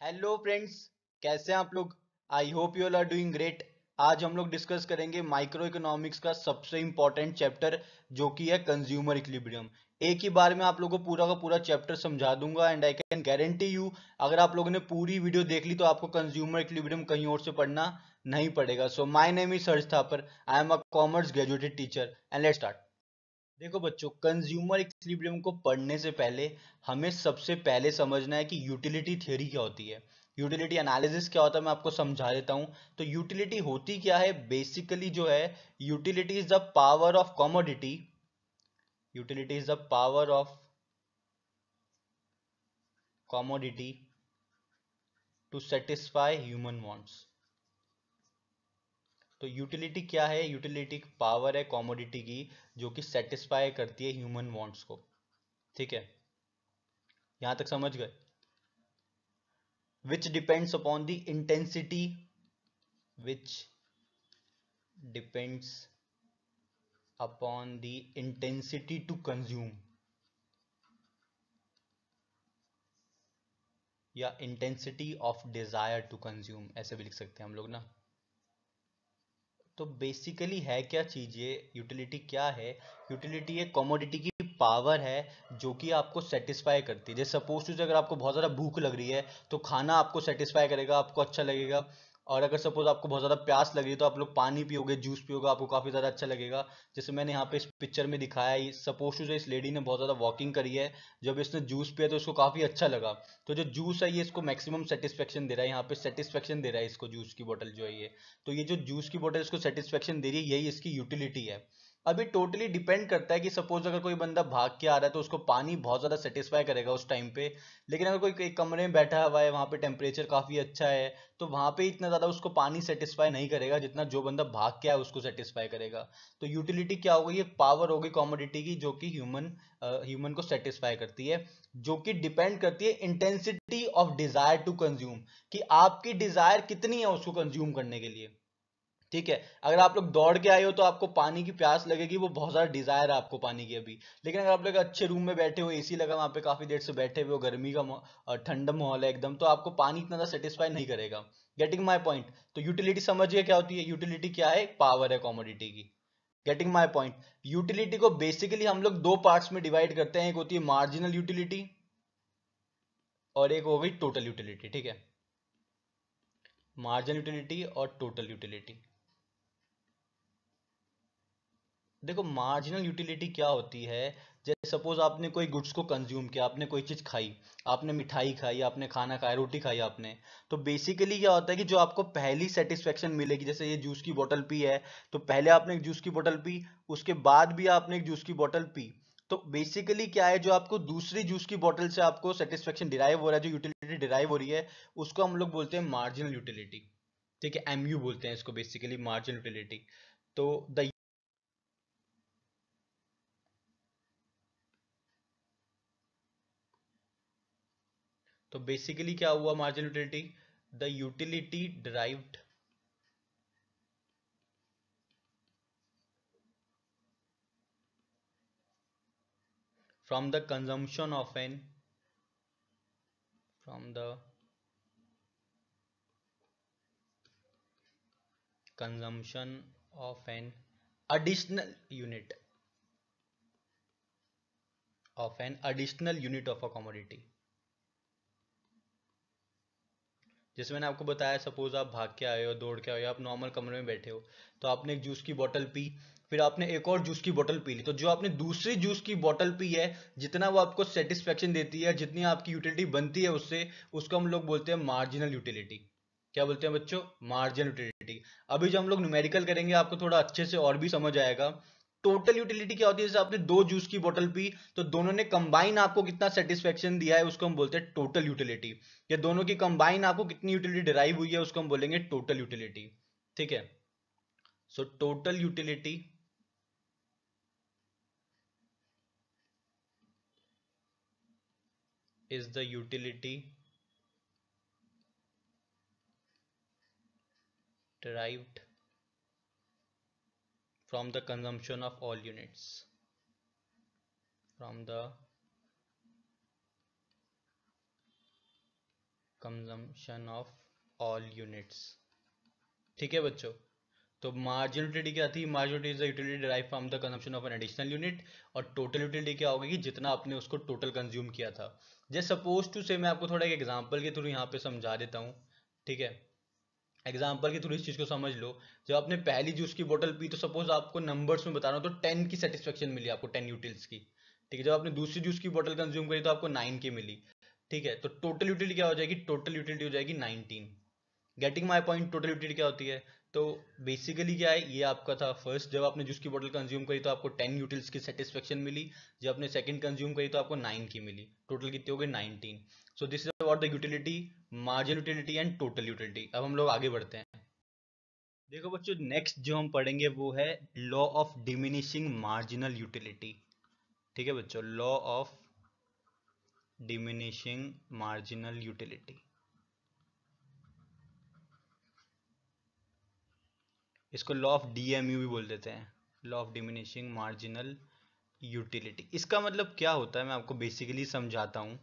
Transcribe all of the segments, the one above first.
Hello friends, कैसे हैं आप लोग। I hope you all are doing great. आज हम लोग डिस्कस करेंगे माइक्रो इकोनॉमिक्स का सबसे इंपॉर्टेंट चैप्टर जो कि है कंज्यूमर इक्विलिब्रियम। एक ही बार में आप लोगों को पूरा का पूरा चैप्टर समझा दूंगा and I can guarantee you, अगर आप लोगों ने पूरी वीडियो देख ली तो आपको कंज्यूमर इक्विलिब्रियम कहीं और से पढ़ना नहीं पड़ेगा। So my name is surge Thapar, I am a commerce graduated teacher and let's start. देखो बच्चों, कंज्यूमर इक्विलिब्रियम को पढ़ने से पहले हमें सबसे पहले समझना है कि यूटिलिटी थ्योरी क्या होती है, यूटिलिटी एनालिसिस क्या होता है। मैं आपको समझा देता हूं। तो यूटिलिटी होती क्या है बेसिकली, जो है utility is the power of commodity, utility is the power of commodity to satisfy human wants. तो यूटिलिटी क्या है? यूटिलिटी पावर है कमोडिटी की जो कि सेटिस्फाई करती है ह्यूमन वांट्स को। ठीक है, यहां तक समझ गए? which depends upon the intensity, which depends upon the intensity to consume, या intensity of desire to consume, ऐसे भी लिख सकते हैं हम लोग ना। तो बेसिकली है क्या चीज ये, यूटिलिटी क्या है? यूटिलिटी एक कमोडिटी की पावर है जो कि आपको सेटिस्फाई करती है। जैसे सपोज टू, अगर आपको बहुत ज़्यादा भूख लग रही है तो खाना आपको सेटिस्फाई करेगा, आपको अच्छा लगेगा। और अगर सपोज आपको बहुत ज़्यादा प्यास लग रही है तो आप लोग पानी पियोगे, जूस पियोगे, आपको काफ़ी ज़्यादा अच्छा लगेगा। जैसे मैंने यहाँ पे इस पिक्चर में दिखाया है, सपोज टू जो इस लेडी ने बहुत ज़्यादा वॉकिंग करी है, जब इसने जूस पिया तो उसको काफ़ी अच्छा लगा। तो जो जूस है ये इसको मैक्सिमम सेटिस्फेक्शन दे रहा है, यहाँ पे सेटिस्फेक्शन दे रहा है इसको, जूस की बोतल जो है ये। तो ये जो जूस की बोतल इसको सेटिस्फेक्शन दे रही है, यही इसकी यूटिलिटी है। अभी टोटली डिपेंड करता है कि सपोज अगर कोई बंदा भाग के आ रहा है तो उसको पानी बहुत ज़्यादा सेटिस्फाई करेगा उस टाइम पे। लेकिन अगर कोई एक कमरे में बैठा हुआ है, वहाँ पे टेम्परेचर काफ़ी अच्छा है, तो वहाँ पे इतना ज़्यादा उसको पानी सेटिस्फाई नहीं करेगा जितना जो बंदा भाग के आया उसको सेटिस्फाई करेगा। तो यूटिलिटी क्या हो गई? एक पावर होगी कमोडिटी की जो कि ह्यूमन को सेटिस्फाई करती है, जो कि डिपेंड करती है intensity of desire to consume, कि आपकी डिजायर कितनी है उसको कंज्यूम करने के लिए। ठीक है, अगर आप लोग दौड़ के आए हो तो आपको पानी की प्यास लगेगी, वो बहुत ज्यादा डिजायर है आपको पानी की अभी। लेकिन अगर आप लोग अच्छे रूम में बैठे हो, एसी लगा वहां पे, काफी देर से बैठे हुए हो, गर्मी का ठंडा माहौल है एकदम, तो आपको पानी इतना ज्यादा सेटिस्फाई नहीं करेगा। Getting my point? तो यूटिलिटी समझिए क्या होती है। यूटिलिटी क्या है? पावर है कमोडिटी की। Getting my point? यूटिलिटी को बेसिकली हम लोग दो पार्ट्स में डिवाइड करते हैं, एक होती है मार्जिनल यूटिलिटी और एक हो गई टोटल यूटिलिटी। ठीक है, मार्जिनल यूटिलिटी और टोटल यूटिलिटी। देखो, मार्जिनल यूटिलिटी क्या होती है? जैसे सपोज आपने कोई गुड्स को कंज्यूम किया, आपने कोई चीज़ खाई, आपने मिठाई खाई, आपने खाना खाया, रोटी खाई आपने। तो बेसिकली क्या होता है कि जो आपको पहली सेटिस्फेक्शन मिलेगी, जैसे ये जूस की बोतल पी है, तो पहले आपने एक जूस की बोतल पी, उसके बाद भी आपने एक जूस की बोतल पी। तो बेसिकली क्या है, जो आपको दूसरी जूस की बोतल से आपको सेटिस्फेक्शन डिराइव हो रहा है, जो यूटिलिटी डिराइव हो रही है, उसको हम लोग बोलते हैं मार्जिनल यूटिलिटी। ठीक है, एमयू बोलते हैं इसको बेसिकली, मार्जिनल यूटिलिटी। तो द तो बेसिकली क्या हुआ marginal utility? The utility derived from the consumption of an from the consumption of an additional unit of a commodity। जैसे मैंने आपको बताया, सपोज आप भाग के आए हो, दौड़ के आए हो, आप नॉर्मल कमरे में बैठे हो, तो आपने एक जूस की बोतल पी, फिर आपने एक और जूस की बोतल पी ली, तो जो आपने दूसरी जूस की बोतल पी है, जितना वो आपको सेटिस्फेक्शन देती है, जितनी आपकी यूटिलिटी बनती है उससे, उसको हम लोग बोलते हैं मार्जिनल यूटिलिटी। क्या बोलते हैं बच्चों? Marginal utility. अभी जब हम लोग न्यूमेरिकल करेंगे आपको थोड़ा अच्छे से और भी समझ आएगा। टोटल यूटिलिटी क्या होती है? जैसे आपने दो जूस की बोतल पी, तो दोनों ने कंबाइन आपको कितना सेटिस्फेक्शन दिया है उसको हम बोलते हैं टोटल यूटिलिटी। या दोनों की कंबाइन आपको कितनी यूटिलिटी डिराइव हुई है उसको हम बोलेंगे टोटल यूटिलिटी। ठीक है, so total utility is the utility derived from the consumption of all units, from the consumption of all units. ठीक है बच्चों, तो मार्जिनल यूटिलिटी क्या थी? Marginal utility is the utility derived from the consumption of an additional unit, और total utility क्या होगी कि जितना आपने उसको टोटल कंज्यूम किया था। जैसे सपोज टू से मैं आपको थोड़ा एक एग्जांपल के थ्रू यहाँ पे समझा देता हूँ। ठीक है, एग्जांपल के थ्रू इस चीज को समझ लो। जब आपने पहली जूस की बोतल पी तो सपोज आपको नंबर्स में बता रहा हूँ तो 10 की सेटिस्फेक्शन मिली आपको, 10 यूटिल्स की। ठीक है, जब आपने दूसरी जूस की बोतल कंज्यूम करी तो आपको 9 की मिली। ठीक है, तो टोटल यूटिलिटी क्या हो जाएगी? टोटल यूटिलिटी हो जाएगी 19। Getting my point? Total utility क्या होती है? तो बेसिकली क्या है, ये आपका था फर्स्ट, जब आपने जूस की बोतल कंज्यूम करी तो आपको 10 यूटिल्स की सेटिस्फेक्शन मिली। जब आपने सेकंड कंज्यूम करी तो आपको 9 की मिली। टोटल कितनी हो गई? 19। So this is about the utility, marginal utility and total utility. अब हम लोग आगे बढ़ते हैं। देखो बच्चों, नेक्स्ट जो हम पढ़ेंगे वो है law of diminishing marginal utility. ठीक है बच्चों, law of diminishing marginal utility, इसको लॉ ऑफ डीएमयू भी बोल देते हैं, law of diminishing marginal utility. इसका मतलब क्या होता है मैं आपको बेसिकली समझाता हूं।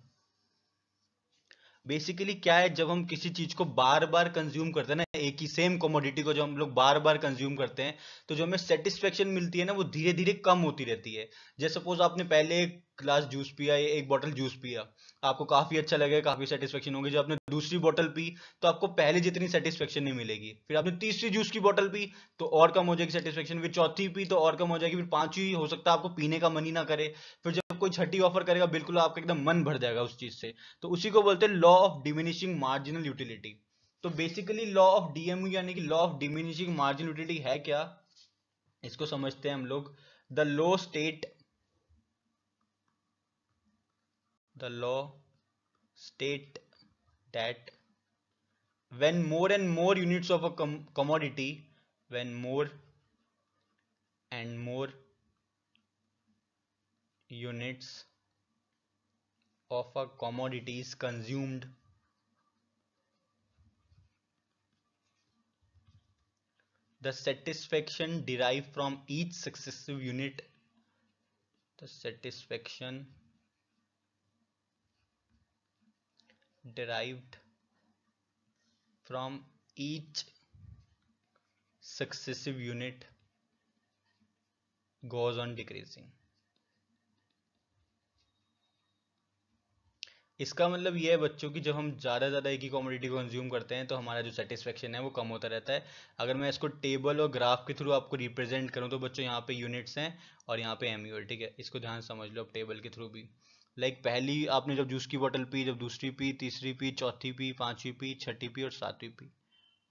बेसिकली क्या है, जब हम किसी चीज को बार बार कंज्यूम करते हैं ना, एक ही सेम कमोडिटी को जब हम लोग बार बार कंज्यूम करते हैं तो जो हमें सेटिस्फेक्शन मिलती है ना वो धीरे धीरे कम होती रहती है। जैसे सपोज आपने पहले एक ग्लास जूस पिया या एक बॉटल जूस पिया, आपको काफी अच्छा लगेगा, काफी सेटिस्फेक्शन होगी। जब आपने दूसरी बोतल पी तो आपको पहले जितनी सेटिस्फेक्शन नहीं मिलेगी। फिर आपने तीसरी जूस की बोतल पी तो और कम हो जाएगी सेटिस्फेक्शन, फिर चौथी पी तो और कम हो जाएगी, फिर पांचवी हो सकता है आपको पीने का मन ही ना करे, फिर जब कोई छठी ऑफर करेगा बिल्कुल आपका एकदम मन भर जाएगा उस चीज से। तो उसी को बोलते हैं law of diminishing marginal utility. तो बेसिकली लॉ ऑफ डीएमयू यानी कि law of diminishing marginal utility है क्या, इसको समझते हैं हम लोग। The law state, the law state that when more and more units of a commodity, when more and more units of a commodity is consumed, the satisfaction derived from each successive unit, the satisfaction derived from each successive unit goes on decreasing। इसका मतलब ये है बच्चों की जब हम ज़्यादा ज़्यादा एक ही कमोडिटी को कंज्यूम करते हैं तो हमारा जो सेटिस्फेक्शन है वो कम होता रहता है। अगर मैं इसको टेबल और ग्राफ के थ्रू आपको रिप्रेजेंट करूँ तो बच्चों यहाँ पे यूनिट्स हैं और यहाँ पे एमयू है। ठीक है, इसको ध्यान से समझ लो अब टेबल के थ्रू भी। लाइक पहली आपने जब जूस की बोतल पी, जब दूसरी पी, तीसरी पी, चौथी पी, पांचवी पी, छठी पी और सातवीं पी।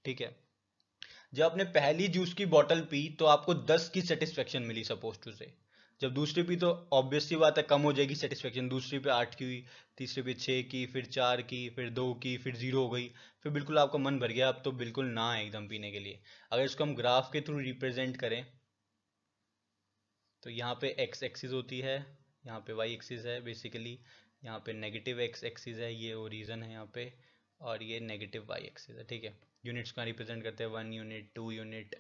ठीक है, जब आपने पहली जूस की बोतल पी तो आपको 10 की सेटिस्फेक्शन मिली सपोज टू से। जब दूसरी पी तो ऑब्वियस सी बात है कम हो जाएगी सेटिस्फेक्शन, दूसरी पे 8 की हुई, तीसरी पे 6 की, फिर 4 की, फिर 2 की, फिर 0 हो गई, फिर बिल्कुल आपका मन भर गया, अब तो बिल्कुल ना है एकदम पीने के लिए। अगर इसको हम ग्राफ के थ्रू रिप्रेजेंट करें तो यहाँ पे एक्स एक्सिस होती है, यहाँ पे वाई एक्सिस है बेसिकली, यहाँ पे नेगेटिव एक्स एक्सिस है, ये ओरिजन है यहाँ पे, और ये नेगेटिव वाई एक्सिस है। ठीक है, यूनिट्स का रिप्रेजेंट करते हैं 1 यूनिट, 2 यूनिट,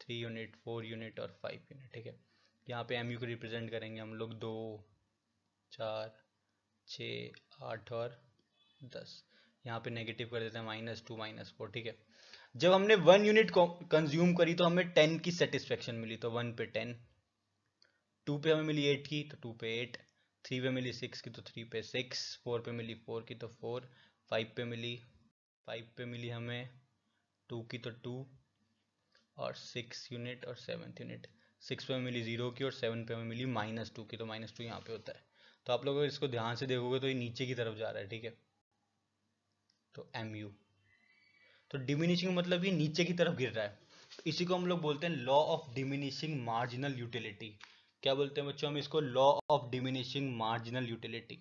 3 यूनिट, 4 यूनिट और 5 यूनिट। ठीक है, यहाँ पे एम यू को रिप्रेजेंट करेंगे हम लोग 2, 4, 6, 8 और 10। यहाँ पे नेगेटिव कर देते हैं -2, -4। ठीक है, जब हमने 1 यूनिट कंज्यूम करी तो हमें 10 की सेटिस्फेक्शन मिली, तो 1 पे 10, 2 पे हमें मिली 8 की तो 2 पे 8, 3 पे मिली 6 की तो 3 पे 6, 4 पे मिली 4 की तो 4, 5 पे मिली, 5 पे मिली हमें 2 की तो 2, और 6 यूनिट और 7th यूनिट, 6 पे मिली 0 की और 7 पे हमें मिली -2 की, तो -2 यहाँ पे होता है। तो आप लोग अगर इसको ध्यान से देखोगे तो ये नीचे की तरफ जा रहा है। ठीक है, तो एम यू, तो डिमिनिशिंग मतलब ये नीचे की तरफ गिर रहा है, तो इसी को हम लोग बोलते हैं law of diminishing marginal utility. क्या बोलते हैं बच्चों हम इसको? Law of diminishing marginal utility.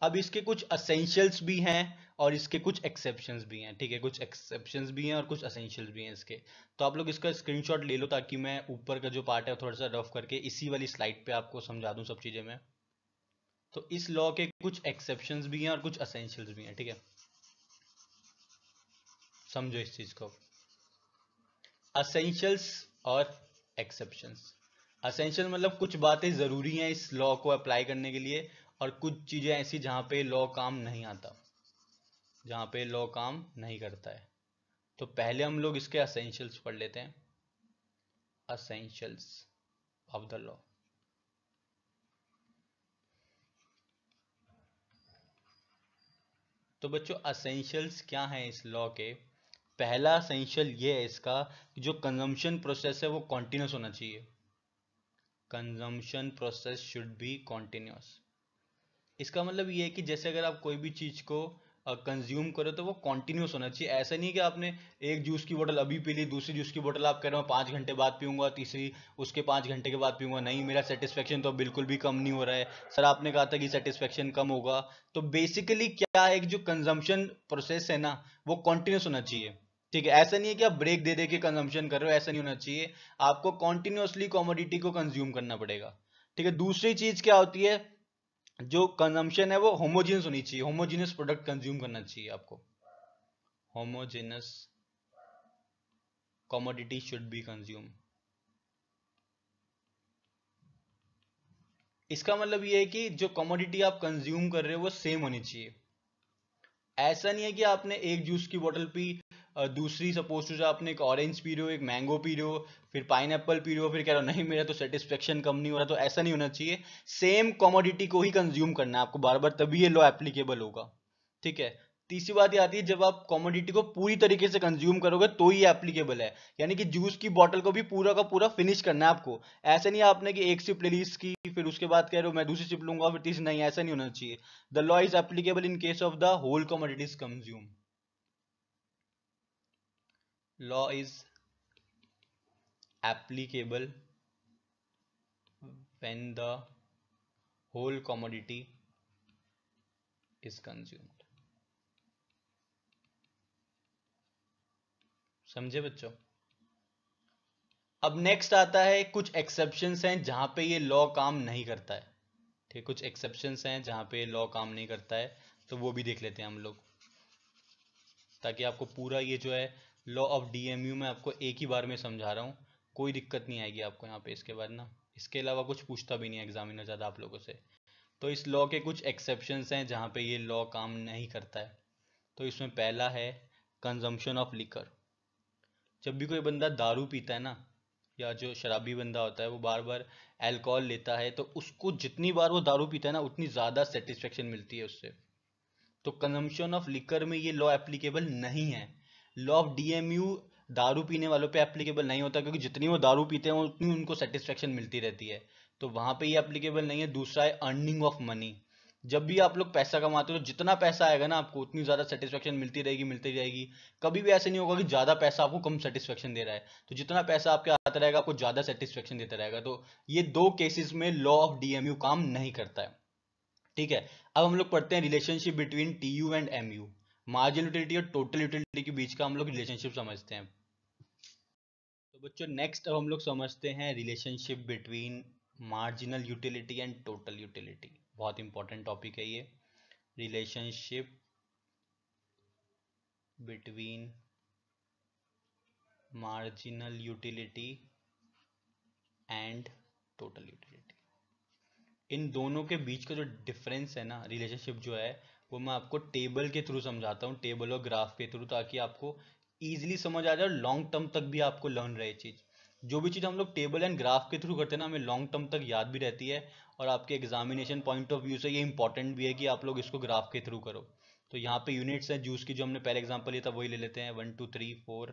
अब इसके कुछ असेंशियल्स भी हैं और इसके कुछ एक्सेप्शंस भी हैं। ठीक है, कुछ एक्सेप्शंस भी हैं और कुछ असेंशियल्स भी हैं इसके। तो आप लोग इसका स्क्रीनशॉट ले लो ताकि मैं ऊपर का जो पार्ट है थोड़ा सा रफ करके इसी वाली स्लाइड पे आपको समझा दूं सब चीजें मैं। तो इस लॉ के कुछ एक्सेप्शंस भी हैं और कुछ असेंशियल्स भी हैं। ठीक है, समझो इस चीज को। असेंशियल्स और एक्सेप्शंस। असेंशियल मतलब कुछ बातें ज़रूरी हैं इस लॉ को अप्लाई करने के लिए, और कुछ चीज़ें ऐसी जहाँ पे लॉ काम नहीं आता। जहाँ पे लॉ काम नहीं करता है। तो पहले हम लोग इसके असेंशियल्स पढ़ लेते हैं, असेंशियल्स ऑफ द लॉ। तो बच्चों असेंशियल्स क्या हैं इस लॉ के? पहला असेंशियल ये है इसका कि जो कंजम्पशन प्रोसेस है वो कॉन्टिन्यूस होना चाहिए। Consumption process should be continuous. इसका मतलब ये है कि जैसे अगर आप कोई भी चीज को कंज्यूम करो तो वो कॉन्टिन्यूस होना चाहिए। ऐसा नहीं कि आपने एक जूस की बोतल अभी पी ली, दूसरी जूस की बोतल आप कह रहे हो 5 घंटे बाद पीऊंगा, तीसरी उसके 5 घंटे के बाद पीऊंगा। नहीं, मेरा सेटिस्फेक्शन तो बिल्कुल भी कम नहीं हो रहा है। सर आपने कहा था कि सेटिस्फेक्शन कम होगा। तो बेसिकली क्या है कि जो कंजम्पशन प्रोसेस है ना वो कॉन्टिन्यूस होना चाहिए। ठीक है, ऐसा नहीं है कि आप ब्रेक दे दे के कंजम्पशन कर रहे हो, ऐसा नहीं होना चाहिए। आपको कॉन्टिन्यूसली कमोडिटी को कंज्यूम करना पड़ेगा। ठीक है, दूसरी चीज क्या होती है, जो कंजम्पशन है वो होमोजीनियस होनी चाहिए। होमोजीनियस प्रोडक्ट कंज्यूम करना चाहिए आपको। Homogeneous commodity should be consume. इसका मतलब ये है कि जो कमोडिटी आप कंज्यूम कर रहे हो वो सेम होनी चाहिए। ऐसा नहीं है कि आपने एक जूस की बोतल पी, दूसरी सपोज टू आपने एक ऑरेंज पी रहे हो, एक मैंगो पी रहे हो, फिर पाइनएप्पल पी रहे हो, फिर कह रहे हो नहीं मेरा तो सेटिस्फेक्शन कम नहीं हो रहा। तो ऐसा नहीं होना चाहिए। सेम कमोडिटी को ही कंज्यूम करना है आपको बार बार, तभी ये लॉ एप्लीकेबल होगा। ठीक है। तीसरी बात ये आती है, जब आप कमोडिटी को पूरी तरीके से कंज्यूम करोगे तो ही एप्लीकेबल है। यानी कि जूस की बोतल को भी पूरा का पूरा फिनिश करना है आपको। ऐसे नहीं आपने कि एक सिप ले ली इसकी, फिर उसके बाद कह रहे हो मैं दूसरी सिप लूंगा, फिर तीसरी। नहीं, ऐसा नहीं होना चाहिए। The law is applicable in case of the whole commodities consumed. Law is applicable when the whole commodity is consumed. समझे बच्चों? अब नेक्स्ट आता है कुछ एक्सेप्शंस हैं जहां पे ये लॉ काम नहीं करता है। ठीक, कुछ एक्सेप्शंस हैं जहां पे लॉ काम नहीं करता है, तो वो भी देख लेते हैं हम लोग, ताकि आपको पूरा ये जो है लॉ ऑफ डीएमयू मैं आपको एक ही बार में समझा रहा हूँ, कोई दिक्कत नहीं आएगी आपको यहाँ पे इसके बाद ना। इसके अलावा कुछ पूछता भी नहीं है एग्जामिनर ज़्यादा आप लोगों से। तो इस लॉ के कुछ एक्सेप्शंस हैं जहाँ पे ये लॉ काम नहीं करता है। तो इसमें पहला है कंजम्पशन ऑफ लिकर। जब भी कोई बंदा दारू पीता है ना, या जो शराबी बंदा होता है वो बार बार अल्कोहल लेता है, तो उसको जितनी बार वो दारू पीता है ना उतनी ज़्यादा सेटिस्फेक्शन मिलती है उससे। तो कंजम्पशन ऑफ लिकर में ये लॉ एप्लीकेबल नहीं है। लॉ ऑफ डीएमयू दारू पीने वालों पे एप्लीकेबल नहीं होता, क्योंकि जितनी वो दारू पीते हैं उतनी उनको सेटिस्फेक्शन मिलती रहती है। तो वहां पे ये एप्लीकेबल नहीं है। दूसरा है अर्निंग ऑफ मनी। जब भी आप लोग पैसा कमाते हो तो जितना पैसा आएगा ना आपको उतनी ज्यादा सेटिस्फेक्शन मिलती रहेगी, मिलती रहेगी। कभी भी ऐसे नहीं होगा कि ज्यादा पैसा आपको कम सेटिस्फेक्शन दे रहा है। तो जितना पैसा आपके आता रहेगा आपको ज्यादा सेटिस्फेक्शन देता रहेगा। तो ये दो केसेस में लॉ ऑफ डीएमयू काम नहीं करता है। ठीक है। अब हम लोग पढ़ते हैं relationship between TU and MU. Marginal utility और टोटल यूटिलिटी के बीच का हम लोग रिलेशनशिप समझते हैं। तो बच्चों नेक्स्ट अब हम लोग समझते हैं relationship between marginal utility and total utility. बहुत इंपॉर्टेंट टॉपिक है ये, relationship between marginal utility and total utility. इन दोनों के बीच का जो डिफरेंस है ना, रिलेशनशिप जो है, वो मैं आपको टेबल के थ्रू समझाता हूँ, टेबल और ग्राफ के थ्रू, ताकि आपको इजीली समझ आ जाए और लॉन्ग टर्म तक भी आपको लर्न रहे चीज़। जो भी चीज़ हम लोग टेबल एंड ग्राफ के थ्रू करते हैं ना, हमें लॉन्ग टर्म तक याद भी रहती है। और आपके एग्जामिनेशन पॉइंट ऑफ व्यू से ये इंपॉर्टेंट भी है कि आप लोग इसको ग्राफ के थ्रू करो। तो यहाँ पे यूनिट्स हैं जूस की, जो हमने पहले एग्जाम्पल लिया था वही ले लेते हैं, 1 2 3 4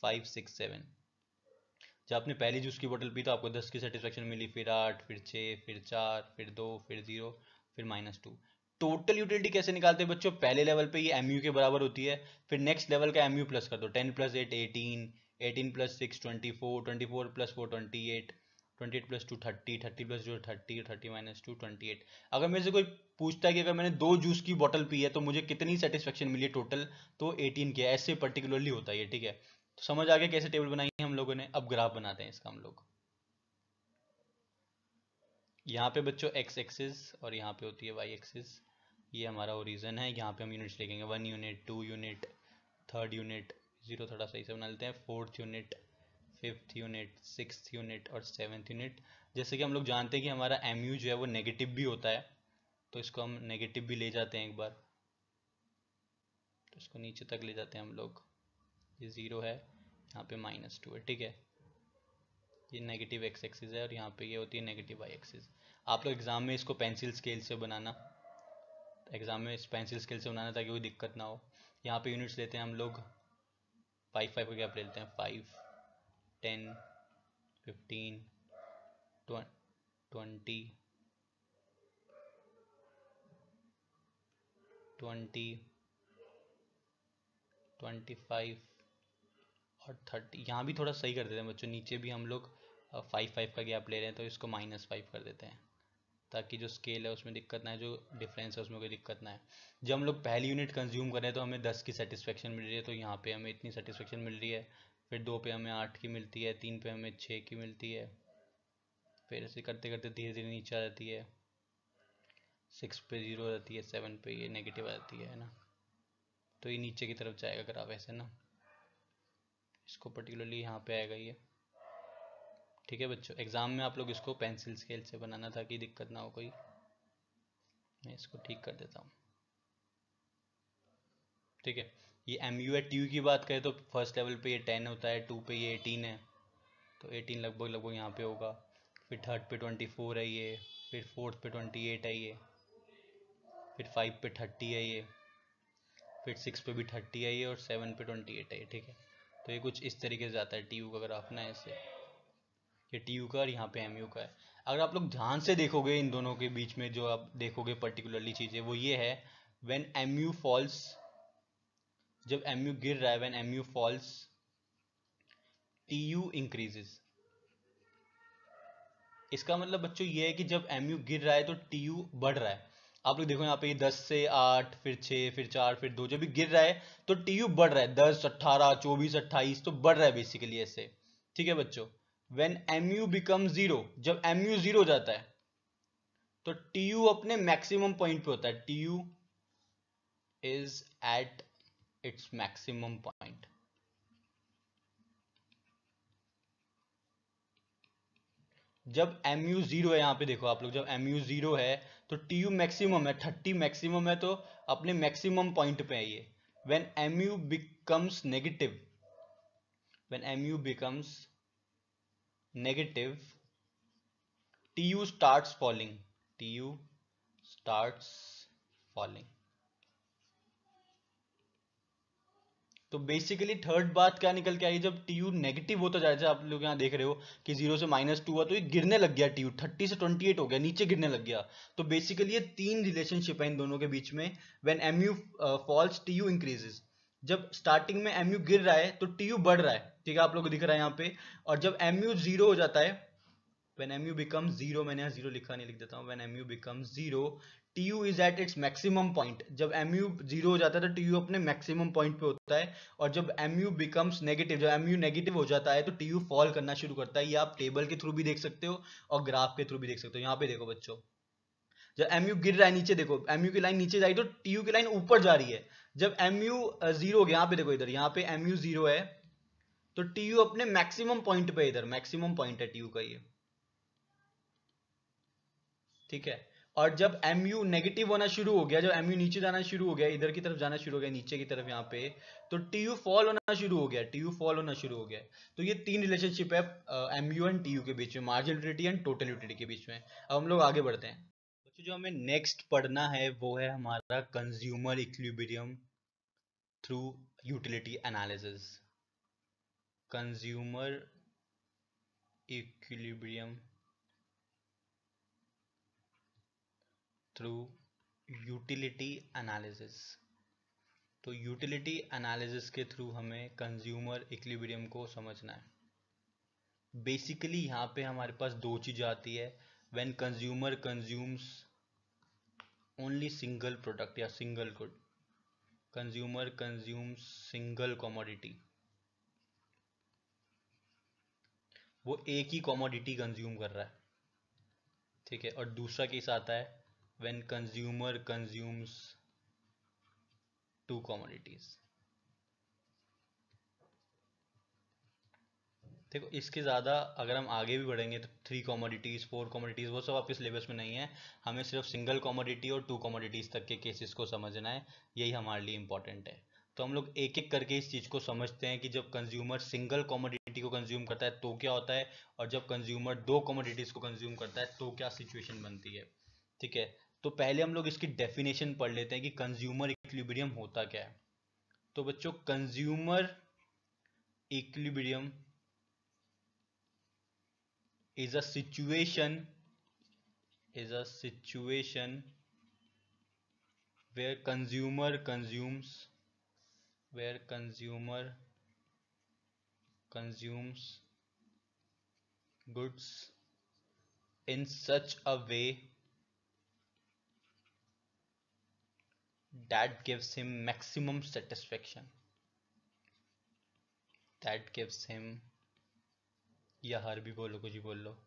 5 6 7। जब आपने पहली जूस की बोतल पी तो आपको 10 की सेटिस्फेक्शन मिली, फिर 8, फिर 6, फिर 4, फिर 2, फिर 0, फिर -2। टोटल यूटिलिटी कैसे निकालते हैं बच्चों? पहले लेवल पे ये एमयू के बराबर होती है, फिर नेक्स्ट लेवल का एमयू प्लस कर दो। 10 + 8 18, 18 + 6 24, 24 + 4 28, 28 + 2 30, 30 + 0 30, 30 - 2 28। अगर मेरे से कोई पूछता है कि अगर मैंने 2 जूस की बोतल पी है तो मुझे कितनी सेटिस्फेक्शन मिली है टोटल, तो 18 की है। ऐसे पर्टिकुलरली होता है ये। ठीक है, तो समझ आ गया कैसे टेबल बनाई है हम लोगों ने। अब ग्राफ बनाते हैं इसका हम लोग। यहाँ पे बच्चों एक्स एक्सिस और यहाँ पे होती है वाई एक्सिस। ये हमारा ओरिजन है। यहाँ पे हम यूनिट्स लिखेंगे 1 यूनिट, 2 यूनिट, 3rd यूनिट, 0 थोड़ा सही से बना लेते हैं, 4th unit, 5th unit, 6th unit और 7th यूनिट। जैसे कि हम लोग जानते हैं कि हमारा एम यू जो है वो नेगेटिव भी होता है, तो इसको हम नेगेटिव भी ले जाते हैं एक बार। तो इसको नीचे तक ले जाते हैं हम लोग। ये 0 है, यहाँ पे -2 है, ठीक है। ये नेगेटिव एक्स एक्सिस है और यहाँ पे ये होती है नेगेटिव वाई एक्सिस। आप लोग एग्जाम में इसको पेंसिल स्केल से बनाना, एग्जाम में इस पेंसिल स्केल से बनाना ताकि कोई दिक्कत ना हो। यहाँ पे यूनिट्स लेते हैं हम लोग 5 का गैप ले लेते हैं, 5, 10, 15, 20, 25 और 30। यहाँ भी थोड़ा सही कर देते हैं बच्चों, नीचे भी हम लोग 5 का गैप ले रहे हैं तो इसको -5 कर देते हैं ताकि जो स्केल है उसमें दिक्कत ना है, जो डिफरेंस है उसमें कोई दिक्कत ना है। जब हम लोग पहली यूनिट कंज्यूम कर रहे हैं तो हमें 10 की सेटिस्फेक्शन मिल रही है, तो यहाँ पे हमें इतनी सेटिस्फेक्शन मिल रही है। फिर 2 पे हमें 8 की मिलती है, 3 पे हमें 6 की मिलती है, फिर ऐसे करते करते धीरे धीरे नीचे आ जाती है, 6 पे 0 रहती है, 7 पे ये नेगेटिव आ जाती है ना। तो ये नीचे की तरफ जाएगा ग्राफ ऐसे ना, इसको पर्टिकुलरली यहाँ पे आएगा ये, ठीक है बच्चों। एग्जाम में आप लोग इसको पेंसिल स्केल से बनाना ताकि दिक्कत ना हो कोई। मैं इसको ठीक कर देता हूँ, ठीक है। ये एम यू है, टी यू की बात करें तो फर्स्ट लेवल पे ये 10 होता है, 2 पे ये 18 है, तो 18 लगभग लगभग यहाँ पे होगा। फिर थर्ड पे 24 है ये, फिर फोर्थ पे 28 है ये, फिर 5 पे 30 है ये, फिर 6 पे भी 30 है ये, और 7 पे 28 है ये, ठीक है। तो ये कुछ इस तरीके से आता है टी यू का ग्राफ ना ऐसे। ये टी यू का और यहाँ पे एम यू का है। अगर आप लोग ध्यान से देखोगे इन दोनों के बीच में जो आप देखोगे पर्टिकुलरली चीज़ें वो ये है, व्हेन एम यू फॉल्स, जब एम यू गिर रहा है, when M U falls T U increases. इसका मतलब बच्चों ये है कि जब एम यू गिर रहा है तो टी यू बढ़ रहा है। आप लोग देखो यहाँ पे 10 से 8, फिर 6, फिर 4, फिर 2, जब भी गिर रहा है तो टी यू बढ़ रहा है, 10, 18, 24, 28 तो बढ़ रहा है बेसिकली ऐसे, ठीक है बच्चों। When M U become zero, जब एम यू जीरो हो जाता है तो टी यू अपने मैक्सिमम पॉइंट पे होता है, T U is at its maximum point. जब एम यू जीरो है, यहाँ पे देखो आप लोग, जब एम यू जीरो है तो टी यू मैक्सिमम है, 30 मैक्सिमम है, तो अपने मैक्सिमम पॉइंट पे है ये। When M U becomes negative, when M U becomes negative T U starts falling, T U starts falling. तो बेसिकली थर्ड बात क्या निकल के आई, जब टी यू नेगेटिव होता जाए, जैसे आप लोग यहाँ देख रहे हो कि 0 से -2 हुआ तो ये गिरने लग गया, टी यू 30 से 28 हो गया, नीचे गिरने लग गया। तो बेसिकली ये तीन रिलेशनशिप है इन दोनों के बीच में। When M U falls T U increases, जब स्टार्टिंग में एम यू गिर रहा है तो टी यू बढ़ रहा है, ठीक है, आप लोग को दिख रहा है यहाँ पे। और जब एम यू जीरो हो जाता है, when mu becomes zero, मैंने यहाँ जीरो लिखा नहीं, लिख देता हूँ, when mu becomes zero tu is at its maximum point। जब mu जीरो हो जाता है तो tu अपने मैक्सिमम पॉइंट पे होता है। और जब mu becomes नेगेटिव, जब mu नेगेटिव हो जाता है तो tu फॉल करना शुरू करता है। ये आप टेबल के थ्रू भी देख सकते हो और ग्राफ के थ्रू भी देख सकते हो। यहाँ पे देखो बच्चों, जब mu गिर रहा है नीचे, देखो mu की लाइन नीचे जाएगी तो tu की लाइन ऊपर जा रही है। जब mu जीरो हो गया, यहाँ पे देखो, इधर यहाँ पे mu जीरो है तो tu अपने मैक्सिमम पॉइंट पे, इधर मैक्सिमम पॉइंट है tu का ये, ठीक है। और जब mu नेगेटिव होना शुरू हो गया, जब mu नीचे जाना शुरू हो गया, इधर की तरफ जाना शुरू हो गया, नीचे की तरफ यहाँ पे, तो tu फॉल होना शुरू हो गया, tu फॉल होना शुरू हो गया। तो ये तीन रिलेशनशिप है mu एंड tu के बीच में, marginal utility and total utility के बीच में। अब हम लोग आगे बढ़ते हैं बच्चों। जो हमें नेक्स्ट पढ़ना है वो है हमारा consumer equilibrium through utility analysis. Consumer equilibrium through utility analysis. तो यूटिलिटी एनालिसिस के थ्रू हमें कंज्यूमर इक्विलिब्रियम को समझना है। बेसिकली यहाँ पे हमारे पास दो चीज़ आती है, when consumer consumes only single product या single good, consumer consumes single commodity, वो एक ही कमोडिटी कंज्यूम कर रहा है, ठीक है। और दूसरा केस आता है when consumer consumes two commodities. देखो इसके ज़्यादा अगर हम आगे भी बढ़ेंगे तो 3 कमोडिटीज़, 4 कमोडिटीज़, वो सब आपके सिलेबस में नहीं है। हमें सिर्फ सिंगल कमोडिटी और 2 कमोडिटीज़ तक के केसेस को समझना है, यही हमारे लिए इम्पोर्टेंट है। तो हम लोग एक एक करके इस चीज को समझते हैं कि जब कंज्यूमर सिंगल कमोडिटी को कंज्यूम करता है तो क्या होता है, और जब कंज्यूमर दो कमोडिटीज को कंज्यूम करता है तो क्या सिचुएशन बनती है। ठीक है, तो पहले हम लोग इसकी डेफिनेशन पढ़ लेते हैं कि कंज्यूमर इक्विलिब्रियम होता क्या है। तो बच्चों, consumer equilibrium is a situation where consumer consumes goods in such a way that gives him maximum satisfaction, that gives him, या हर भी बोलो, कुछ भी बोल लो,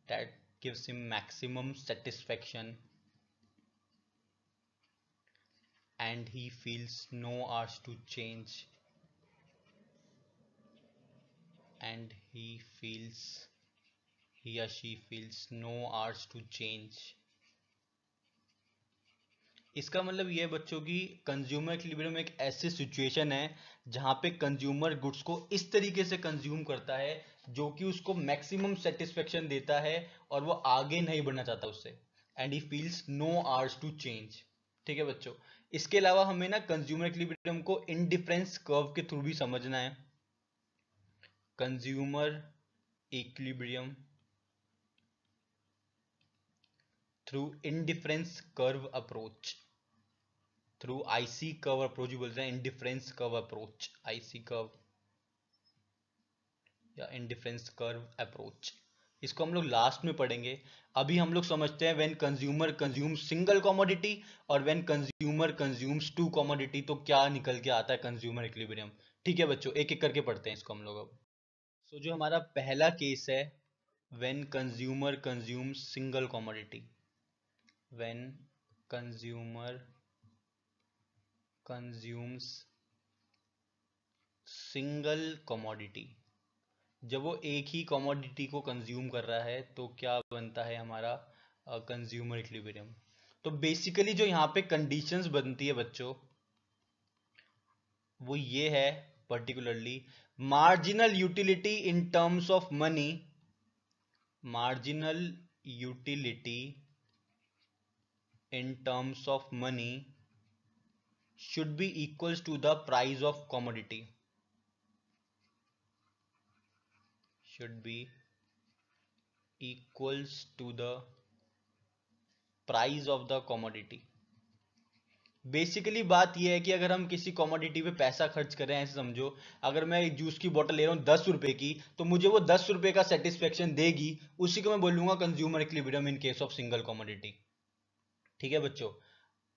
that gives him maximum satisfaction and he feels no urge to change, and he or she feels no urge to change। इसका मतलब ये है बच्चों की, कंज्यूमर इक्विलिब्रियम एक ऐसी सिचुएशन है जहां पे कंज्यूमर गुड्स को इस तरीके से कंज्यूम करता है जो कि उसको मैक्सिमम सेटिस्फेक्शन देता है और वो आगे नहीं बढ़ना चाहता उससे, and he feels no urge to change. ठीक है बच्चों, इसके अलावा हमें ना कंज्यूमर इक्विलिब्रियम को इंडिफरेंस कर्व के थ्रू भी समझना है। Consumer equilibrium through indifference curve approach, through IC curve approach भी बोलते हैं, indifference curve approach, IC curve या इंडिफरेंस कर्व अप्रोच, इसको हम लोग लास्ट में पढ़ेंगे। अभी हम लोग समझते हैं when consumer consumes single commodity और when consumer consumes two commodity तो क्या निकल के आता है कंज्यूमर इक्विलिब्रियम। ठीक है बच्चों, एक एक करके पढ़ते हैं इसको हम लोग अब। सो जो हमारा पहला केस है, when consumer consumes single commodity, when consumer consumes single commodity, जब वो एक ही कमोडिटी को कंज्यूम कर रहा है तो क्या बनता है हमारा कंज्यूमर इक्विलिब्रियम। तो बेसिकली जो यहाँ पे कंडीशंस बनती है बच्चों, वो ये है particularly, marginal utility in terms of money, marginal utility in terms of money should be equals to the price of commodity, should be equals to the price of the commodity। Basically बात यह है कि अगर हम किसी commodity पे पैसा खर्च कर रहे हैं, ऐसे समझो अगर मैं एक जूस की बोतल ले रहा हूँ 10 रुपए की, तो मुझे वो 10 रुपए का सेटिस्फेक्शन देगी, उसी को मैं बोलूंगा consumer equilibrium in case of single commodity. ठीक है बच्चों,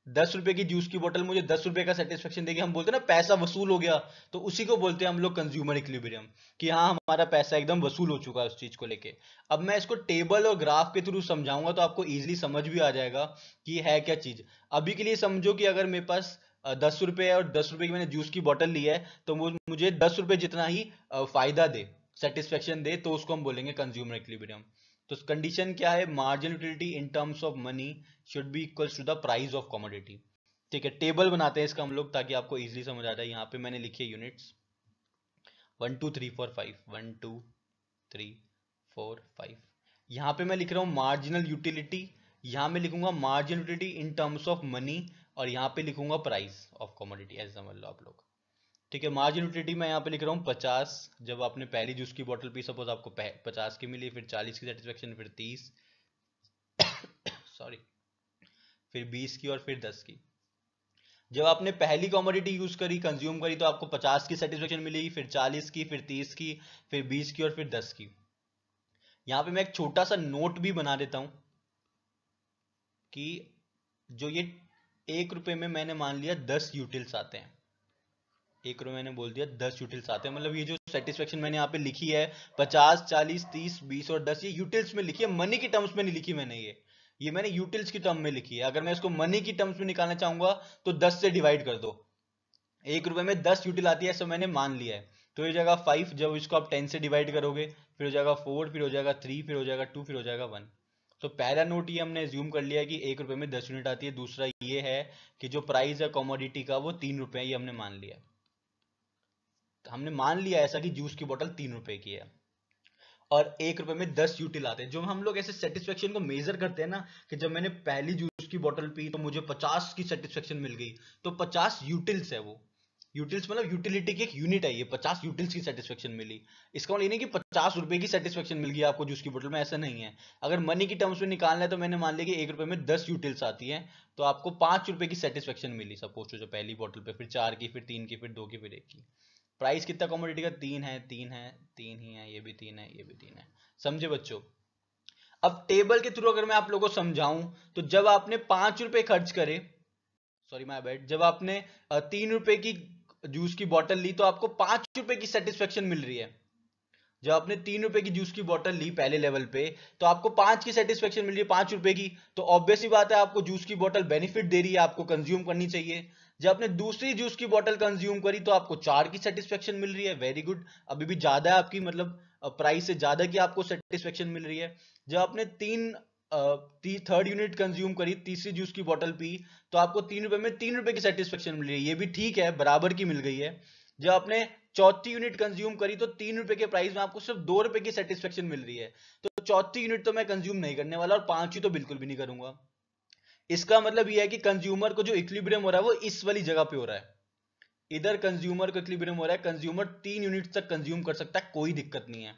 10 रुपए की जूस की बोतल मुझे 10 रुपए का सेटिस्फेक्शन देगी, हम बोलते हैं ना पैसा वसूल हो गया, तो उसी को बोलते हैं हम लोग कंज्यूमर इक्विलिब्रियम, कि हाँ हमारा पैसा एकदम वसूल हो चुका है उस चीज को लेके। अब मैं इसको टेबल और ग्राफ के थ्रू समझाऊंगा तो आपको इजीली समझ भी आ जाएगा कि है क्या चीज। अभी के लिए समझो कि अगर मेरे पास 10 रुपए है और 10 रुपए की मैंने जूस की बोतल ली है, तो मुझे 10 रुपए जितना ही फायदा दे, सेटिस्फेक्शन दे, तो उसको हम बोलेंगे कंज्यूमर इक्विलिब्रियम। तो कंडीशन क्या है, marginal utility in terms of money should be equals to the price of commodity. ठीक है, टेबल बनाते हैं इसका हम लोग ताकि आपको इजीली समझ आ जाए। यहाँ पे मैंने लिखी है यूनिट्स 1 2 3 4 5, 1 2 3 4 5। यहाँ पे मैं लिख रहा हूँ मार्जिनल यूटिलिटी, यहाँ मैं लिखूंगा marginal utility in terms of money, और यहाँ पे लिखूंगा प्राइस ऑफ कमोडिटी, ऐसे समझ लो आप लोग। ठीक है, मार्जिन यूटिलिटी मैं यहाँ पे लिख रहा हूँ 50। जब आपने पहली जूस की बोतल पी, सपोज आपको 50 की मिली, फिर 40 की सेटिस्फेक्शन, फिर 30 सॉरी, फिर 20 की और फिर 10 की। जब आपने पहली कमोडिटी यूज करी, कंज्यूम करी, तो आपको 50 की सेटिस्फेक्शन मिलेगी, फिर 40 की, फिर 30 की, फिर 20 की और फिर 10 की। यहां पे मैं एक छोटा सा नोट भी बना देता हूं कि जो ये 1 रुपए में मैंने मान लिया 10 यूटिल्स आते हैं, 1 रुपए मैंने बोल दिया 10 यूटिल्स आते हैं, मतलब ये जो सेटिस्फेक्शन मैंने यहाँ पे लिखी है 50 40 30 20 और 10, ये यूटिल्स में लिखी है, मनी की टर्म्स में नहीं लिखी मैंने, ये मैंने यूटिल्स की टर्म में लिखी है। अगर मैं इसको मनी की टर्म्स में निकालना चाहूंगा तो 10 से डिवाइड कर दो, 1 रुपए में 10 यूटिल आती है, ऐसा मैंने मान लिया है। तो ये जाएगा 5, जब इसको आप 10 से डिवाइड करोगे फिर हो जाएगा 4, फिर हो जाएगा 3, फिर हो जाएगा 2, फिर हो जाएगा 1। तो पहला नोट ये हमने एज्यूम कर लिया है कि 1 रुपए में 10 यूनिट आती है। दूसरा ये है कि जो प्राइस है कमोडिटी का वो 3 रुपए, ये हमने मान लिया। हमने मान लिया ऐसा कि जूस की बोतल 3 रुपए की है और 1 रुपए में 10 यूटिल आते हैं। जो हम लोग ऐसे सेटिस्फेक्शन को मेजर करते हैं ना, कि जब मैंने पहली जूस की बोतल पी तो मुझे 50 की सेटिस्फेक्शन मिल गई, तो 50 यूटिल्स है वो। यूटिल्स मतलब यूटिलिटी की एक यूनिट है, ये 50 यूटिल्स की सेटिस्फेक्शन मिली। इसका मतलब ये नहीं कि 50 रुपए की सेटिस्फेक्शन मिल गई आपको जूस की बोतल में, ऐसा नहीं है। अगर मनी की टर्म्स में निकालना है तो मैंने मान लिया कि 1 रुपए में 10 यूटिल्स आती है, तो आपको 5 रुपए की सेटिस्फेक्शन मिली सपोज टू, जो पहली बोतल पे, फिर 4 की, फिर 3 की, फिर 2 की, फिर 1 की। प्राइस कितना कमोडिटी का? 3 है, 3 ही है, ये भी 3 है, ये भी 3 है। समझे बच्चों? अब टेबल के थ्रू अगर मैं आप लोगों को समझाऊं, तो जब आपने 5 रुपए खर्च करे, सॉरी माय बैड, जब आपने 3 रुपए की जूस की बोतल ली तो आपको 5 रुपए की सेटिस्फेक्शन मिल रही है। जब आपने 3 रुपए की जूस की बोतल ली पहले लेवल पे, तो आपको 5 की सेटिस्फेक्शन मिल रही है, 5 रुपए की। तो ऑब्वियस ही बात है, आपको जूस की बोतल बेनिफिट दे रही है, आपको कंज्यूम करनी चाहिए। जब आपने दूसरी जूस की बोतल कंज्यूम करी तो आपको 4 की सेटिस्फेक्शन मिल रही है, वेरी गुड। अभी भी ज्यादा है आपकी, मतलब प्राइस से ज्यादा की आपको सेटिस्फेक्शन मिल रही है। जब आपने थर्ड यूनिट कंज्यूम करी, तीसरी जूस की बोतल पी, तो आपको 3 रुपए में 3 रुपए की सेटिस्फेक्शन मिल रही है, ये भी ठीक है, बराबर की मिल गई है। जब आपने चौथी यूनिट कंज्यूम करी तो 3 रुपए के प्राइस में आपको सिर्फ 2 रुपए की सेटिस्फेक्शन मिल रही है। तो चौथी यूनिट तो मैं कंज्यूम नहीं करने वाला, और पांचवी तो बिल्कुल भी नहीं करूंगा। इसका मतलब यह है कि कंज्यूमर को जो इक्विलिब्रियम हो रहा है वो इस वाली जगह पे हो रहा है। इधर कंज्यूमर को इक्विलिब्रियम हो रहा है, कंज्यूमर 3 यूनिट तक कंज्यूम कर सकता है, कोई दिक्कत नहीं है।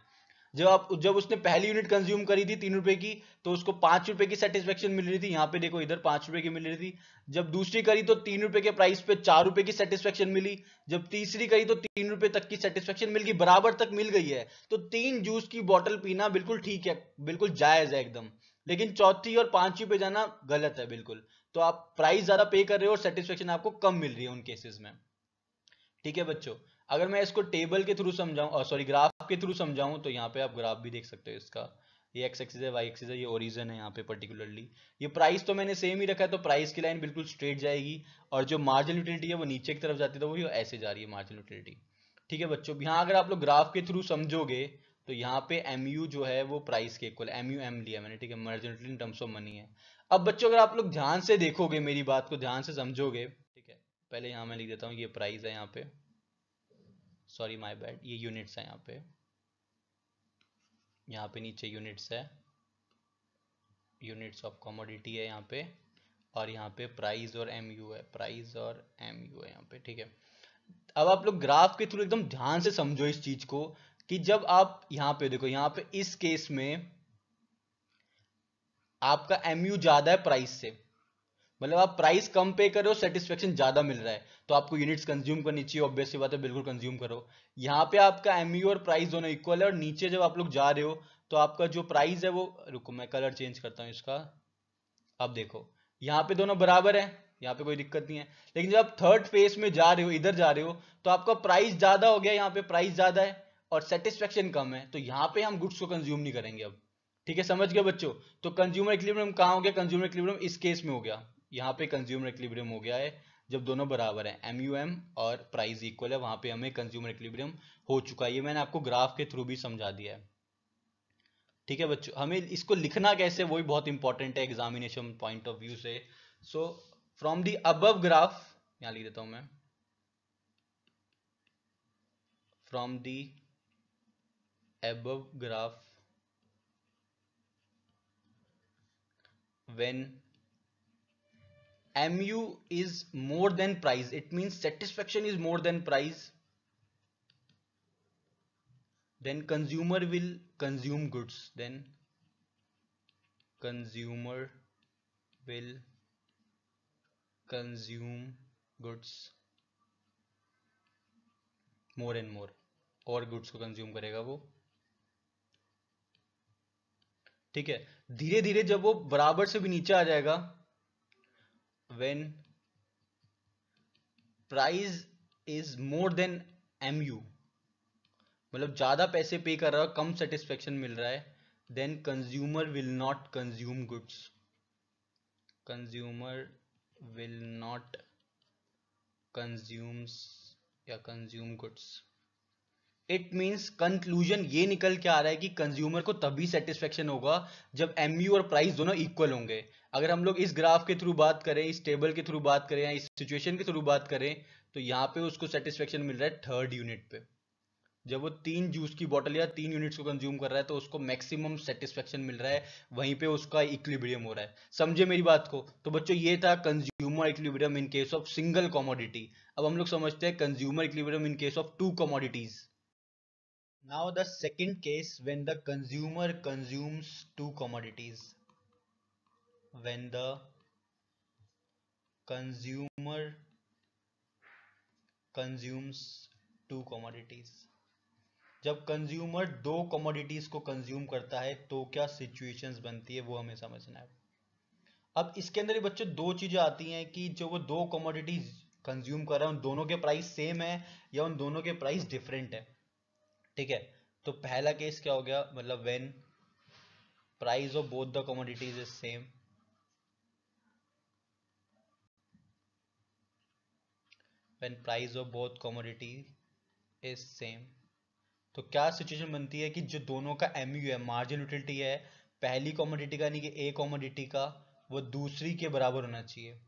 जब उसने पहली यूनिट कंज्यूम करी थी 3 रुपए की, तो उसको 5 रुपए की सेटिस्फेक्शन मिल रही थी, यहाँ पे देखो इधर 5 रुपए की मिल रही थी। जब दूसरी करी तो 3 रुपए के प्राइस पे 4 रुपए की सेटिस्फेक्शन मिली। जब तीसरी करी तो 3 रुपए तक की सेटिस्फेक्शन मिल गई, बराबर तक मिल गई है। तो 3 जूस की बोतल पीना बिल्कुल ठीक है, बिल्कुल जायज है एकदम। लेकिन चौथी और पांचवी पे जाना गलत है बिल्कुल। तो आप प्राइस ज्यादा पे कर रहे हो और सेटिस्फेक्शन आपको कम मिल रही है उन केसेस में। ठीक है बच्चों? अगर मैं इसको टेबल के थ्रू समझाऊं, सॉरी ग्राफ के थ्रू समझाऊं, तो यहाँ पे आप ग्राफ भी देख सकते हो इसका। ये एक्स एक्सिस है, वाई एक्सिस है, ये ओरिजिन है यहाँ पे पर्टिकुलरली। ये प्राइस तो मैंने सेम ही रखा है, तो प्राइस की लाइन बिल्कुल स्ट्रेट जाएगी, और जो मार्जिनल यूटिलिटी है वो नीचे की तरफ जाती है, तो वही ऐसे जा रही है मार्जिनल यूटिलिटी। ठीक है बच्चों? यहाँ अगर आप लोग ग्राफ के थ्रू समझोगे, तो यहाँ पे एम यू जो है वो प्राइस के इक्वल, एम यू एम लिया मैंने, ठीक है, marginal utility in terms of money है। अब बच्चों अगर आप लोग ध्यान से देखोगे, मेरी बात को ध्यान से समझोगे, ठीक है, पहले यहाँ मैं लिख देता हूँ, ये प्राइस है यहाँ पे, सॉरी माय बैड, ये यूनिट्स है यहाँ पे नीचे यूनिट्स है, यूनिट्स ऑफ कमोडिटी है यहाँ पे, और यहाँ पे प्राइस और एम यू है, प्राइस और एम यू है यहाँ पे। ठीक है, अब आप लोग ग्राफ के थ्रू एकदम ध्यान से समझो इस चीज को, कि जब आप यहाँ पे देखो, यहाँ पे इस केस में आपका एम यू ज्यादा है प्राइस से, मतलब आप प्राइस कम पे कर रहे हो, सेटिस्फेक्शन ज्यादा मिल रहा है, तो आपको यूनिट्स कंज्यूम करनी चाहिए, ऑब्वियस सी बात है, बिल्कुल कंज्यूम करो। यहाँ पे आपका एमयू और प्राइस दोनों इक्वल है, और नीचे जब आप लोग जा रहे हो, तो आपका जो प्राइस है वो, रुको मैं कलर चेंज करता हूँ इसका। अब देखो, यहाँ पे दोनों बराबर है, यहाँ पे कोई दिक्कत नहीं है। लेकिन जब आप थर्ड फेज में जा रहे हो, इधर जा रहे हो, तो आपका प्राइस ज्यादा हो गया, यहाँ पे प्राइस ज्यादा है और सेटिस्फेक्शन कम है, तो यहाँ पे हम गुड्स को कंज्यूम नहीं करेंगे अब। ठीक है, समझ गए बच्चों? तो कंज्यूमर इक्विलिब्रियम कहाँ हो गया? कंज्यूमर इक्विलिब्रियम इस केस में हो गया, यहाँ पे कंज्यूमर इक्विलिब्रियम हो गया है, जब दोनों बराबर है, एम यू एम और प्राइस इक्वल है, वहां पे हमें कंज्यूमर इक्विलिब्रियम हो चुका है। ये मैंने आपको ग्राफ के थ्रू भी समझा दिया है। ठीक है बच्चों, हमें इसको लिखना कैसे, वही बहुत इंपॉर्टेंट है एग्जामिनेशन पॉइंट ऑफ व्यू से। So from the above graph, यहां लिख देता हूं मैं, from the above graph, when mu is more than price, it means satisfaction is more than price, then consumer will consume goods, then consumer will consume goods more and more, और goods को consume करेगा वो। ठीक है, धीरे धीरे जब वो बराबर से भी नीचे आ जाएगा, when price is more than mu, मतलब ज्यादा पैसे पे कर रहा है, कम सेटिस्फेक्शन मिल रहा है, then consumer will not consume goods, consumer will not consumes या consume goods. It means conclusion ये निकल के आ रहा है कि कंज्यूमर को तभी सेटिस्फेक्शन होगा जब एमयू और प्राइस दोनों इक्वल होंगे। अगर हम लोग इस ग्राफ के थ्रू बात करें, इस टेबल के थ्रू बात करें, या इस सिचुएशन के थ्रू बात करें, तो यहाँ पे उसको सेटिस्फेक्शन मिल रहा है थर्ड यूनिट पे। जब वो 3 जूस की बोतल या 3 यूनिट्स को कंज्यूम कर रहा है तो उसको मैक्सिमम सेटिस्फेक्शन मिल रहा है, वहीं पे उसका इक्विलिब्रियम हो रहा है। समझे मेरी बात को? तो बच्चों ये था consumer equilibrium in case of single commodity. अब हम लोग समझते हैं consumer equilibrium in case of to commodities. Now the second case when the consumer consumes two commodities. When the consumer consumes two commodities. जब कंज्यूमर दो commodities को consume करता है तो क्या सिचुएशंस बनती है, वो हमें समझना है। अब इसके अंदर ही बच्चों दो चीजें आती हैं कि जो वो दो कमोडिटीज कंज्यूम कर रहा है उन दोनों के प्राइस सेम है या उन दोनों के प्राइस डिफरेंट है। ठीक है, तो पहला केस क्या हो गया, मतलब when price of both the commodities is same. When price of both commodity is same, तो क्या सिचुएशन बनती है कि जो दोनों का एमयू है, मार्जिन यूटिलिटी है, पहली कमोडिटी का यानी कि ए कमोडिटी का, वो दूसरी के बराबर होना चाहिए।